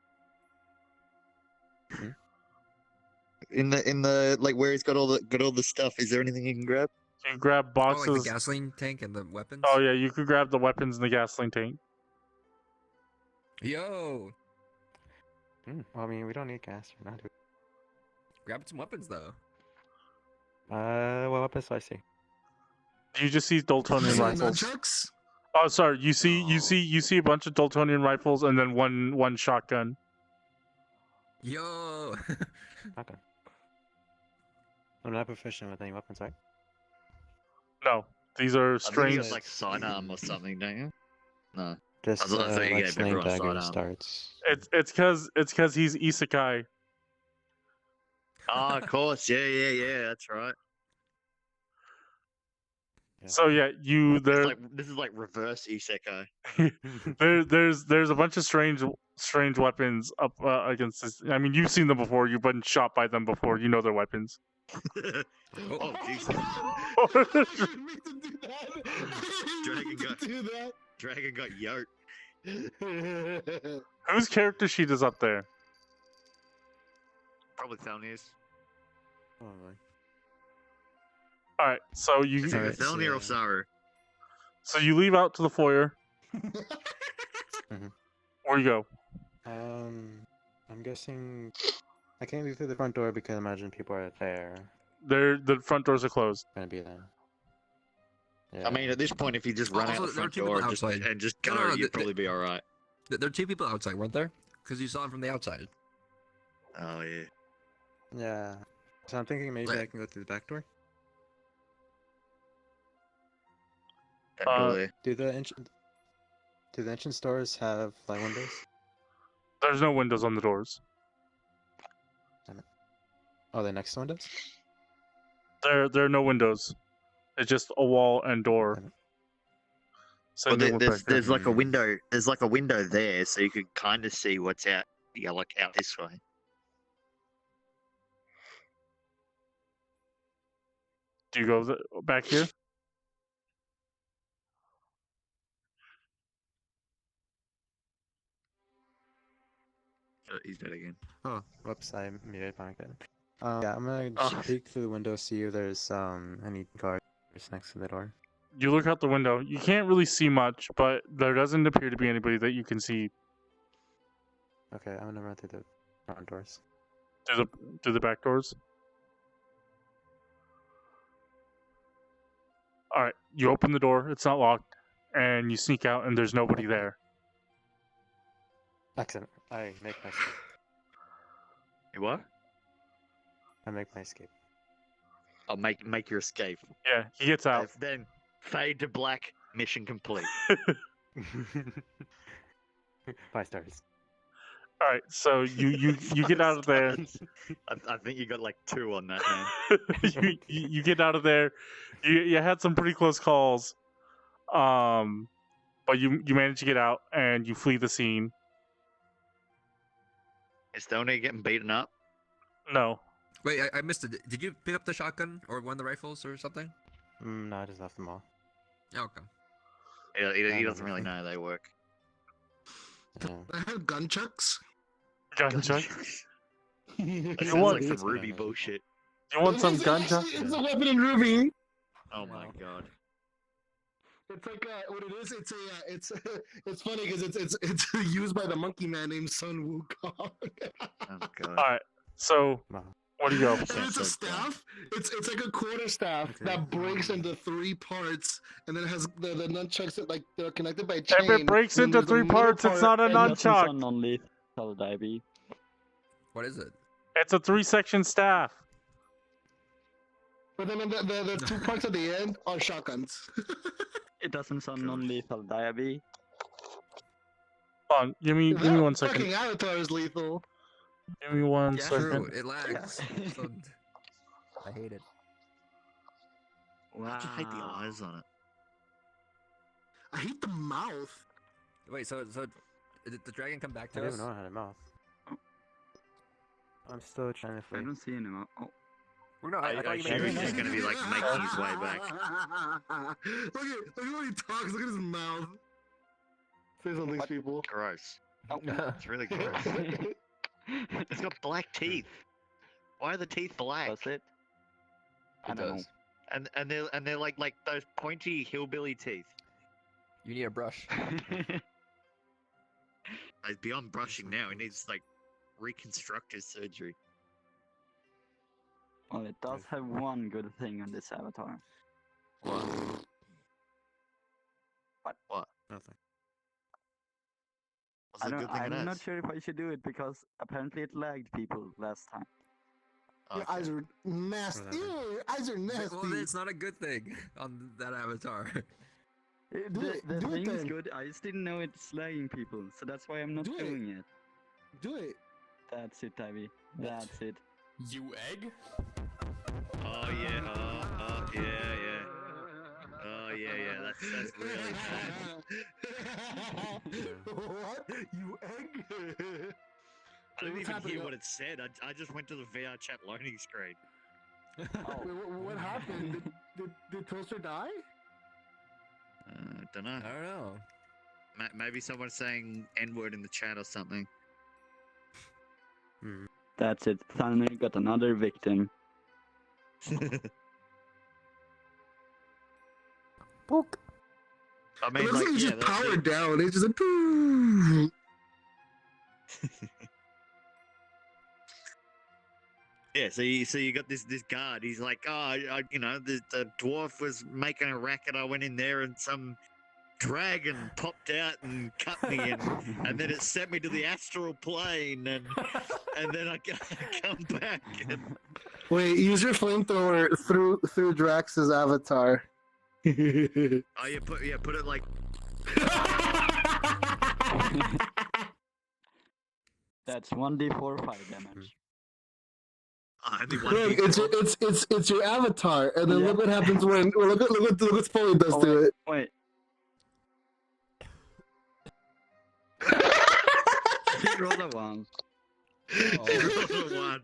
In the like where he's got all the stuff, is there anything you can grab? You can grab Oh, boxes. like the gasoline tank and the weapons? Oh yeah, you could grab the weapons in the gasoline tank. Yo! Well, I mean, we don't need gas right now, do Grab some weapons, though. we? What weapons do I see? You just see Dultonian rifles. Nunchucks? Oh, sorry. You see a bunch of Dultonian rifles and then one shotgun. Yo. Okay. I'm not proficient with any weapons, right? No, these are I think you strange. got like sidearm or something, don't you? No. Just thought you like gave sling everyone dagger sidearm. starts. It's because he's isekai. Oh, of course. Yeah. That's right. Yeah. So yeah, This is like reverse isekai. there's a bunch of strange weapons up against this. I mean, you've seen them before. You've been shot by them before. You know their weapons. Oh, Jesus. I didn't mean to do that. Dragon got- do that. Dragon got yoked. Whose character sheet is up there? Probably Thelnier's. Probably. All right, so Is you it Alright, so Thelnier or yeah. Saru? so you leave out to the foyer. Where you go? I'm guessing I can't leave through the front door because I imagine people are there. The front doors are closed. Gonna be there. Yeah. I mean, at this point, if you just run out Also, the there are front two people door and just, outside. and just No, go, no, no, you'd probably be alright. There are two people outside, weren't there? Because you saw them from the outside. Oh, yeah. Yeah. So I'm thinking maybe Right. I can go through the back door. Probably. Do the entrance doors have like windows? There's no windows on the doors. Oh, they're next to windows? There are no windows. It's just a wall and door. Damn it. Same Well, thing with back there. there's like a window. There's like a window there, so you can kind of see what's out. Yeah, like out this way. Do you go back here? He's dead again. Oh, whoops, I muted my button. Yeah, I'm gonna Oh. peek through the window, see if there's any guards next to the door. You look out the window. You can't really see much, but there doesn't appear to be anybody that you can see Okay, I'm gonna run through the front doors. through the back doors. All right, you open the door. It's not locked, and you sneak out, and there's nobody there. Excellent. I make my escape. You what? I make my escape. I'll make your escape. Yeah, he gets out. Then fade to black. Mission complete. 5 stars. All right, so you get out of there. I think you got like 2 on that, man. you get out of there. You had some pretty close calls, but you managed to get out and you flee the scene. Is Thelnier getting beaten up? No, Wait, I missed it. Did you pick up the shotgun or one of the rifles or something? No, I just left them all. Oh, okay. He no, doesn't really nothing. know how they work. Yeah. I have gunchucks. gun chuck. That You sounds want- like some That's what I Ruby meant. bullshit. You want some It's gun actually- chuck? It's a weapon in Ruby. Oh my god. It's like what it is. It's funny because it's used by the monkey man named Sun Wukong. Oh god. All right, so Wow. where do you go? And it's a so dumb. staff. It's like a quarter staff Okay. that breaks into 3 parts, and then it has the nunchucks that like they're connected by chain. If it breaks and into there's the 3 middle parts, it's part not a and Doesn't nunchuck. sound non-lethal, Dyabie. What is it? It's a 3-section staff. But then the 2 parts at the end are shotguns. It doesn't sound God. non-lethal, Dyabie. Hold on, give me That 1 second. Fucking Avatar is lethal. Give me 1 Yeah. True, second. it lags. So- I hate it. I just hate the eyes on it. I hate the mouth. Wait, so did the dragon come back I to don't us? even know how to mouth. I'm still trying to I flee. don't see him. Oh, Well, no, I I thought you assume meant he's just gonna be like making his way back. Look at when he talks. Look at his mouth. Say something, people. Gross. oh. It's really gross. It's got black teeth. Why are the teeth black? Was it? I It don't does. And they're like those pointy hillbilly teeth. You need a brush. know. Like, beyond brushing now, he needs like reconstructive surgery. Well, it does have one good thing on this avatar. What? Nothing. What's the good thing it I'm not has? sure if I should do it because apparently it lagged people last time. Your Okay. eyes are nasty. Whatever. Ew, your eyes are nasty. Well, it's not a good thing on that avatar. Do The it, do it thing is then. good. I just didn't know it's lagging people, so that's why I'm not Do it. doing it. Do it. That's it, Dyabie. That's it. You egg? Oh yeah. Oh yeah, yeah. Oh yeah. That's really bad. What? You egg? I didn't What's even happening? hear what it said. I just went to the VRChat loading screen. Wait, what happened? Did Toaster die? Don't know. I don't know. Maybe someone's saying N-word in the chat or something. That's it. Thelnier got another victim. Poke. I It mean, looks like, like it's yeah, just powered down. It's just like. Yeah, so you got this guard. He's like, oh, the dwarf was making a racket. I went in there and some dragon popped out and cut me in, and then it sent me to the astral plane, and then I come back. And... Wait, use your flamethrower through Drax's avatar. Oh, you put it like. That's 1d4 fire damage. Only one Look, D4. it's your avatar, and then Yeah. look what happens when look what Spoly does to it. Wait. He rolled a 1. One.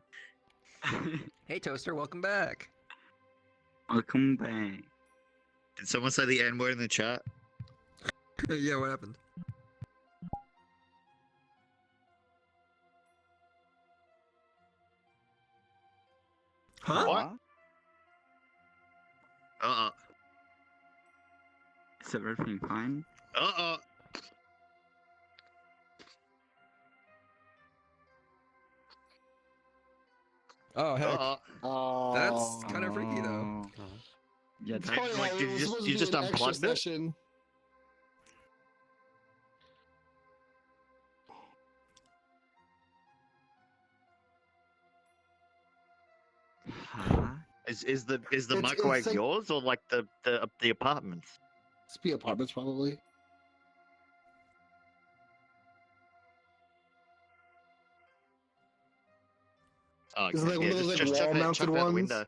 Hey, Toaster, welcome back. Welcome back. Did someone say the N-word in the chat? Yeah, what happened? Huh? What? Uh-oh. Is everything fine? Uh-oh. Oh, heck. Uh-oh. That's kind of freaky, though. Yeah, It's Hey, probably like, how did it you was just- supposed you to just be an extra unplugged it? session. Huh? Is the It's microwave like- yours or like the apartments? It's be apartments probably. Oh, Is it like one of those, like, check that- wall-mounted check that ones? window.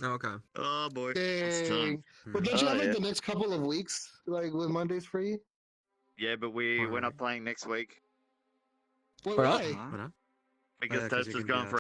Oh, okay. Oh boy, it's Dang. time. But don't you Oh, have like yeah. the next couple of weeks, like with Mondays free? Yeah, but we're not playing next week Wait, What? why? Huh? What? because yeah, 'cause you're Toaster's gonna be going out. for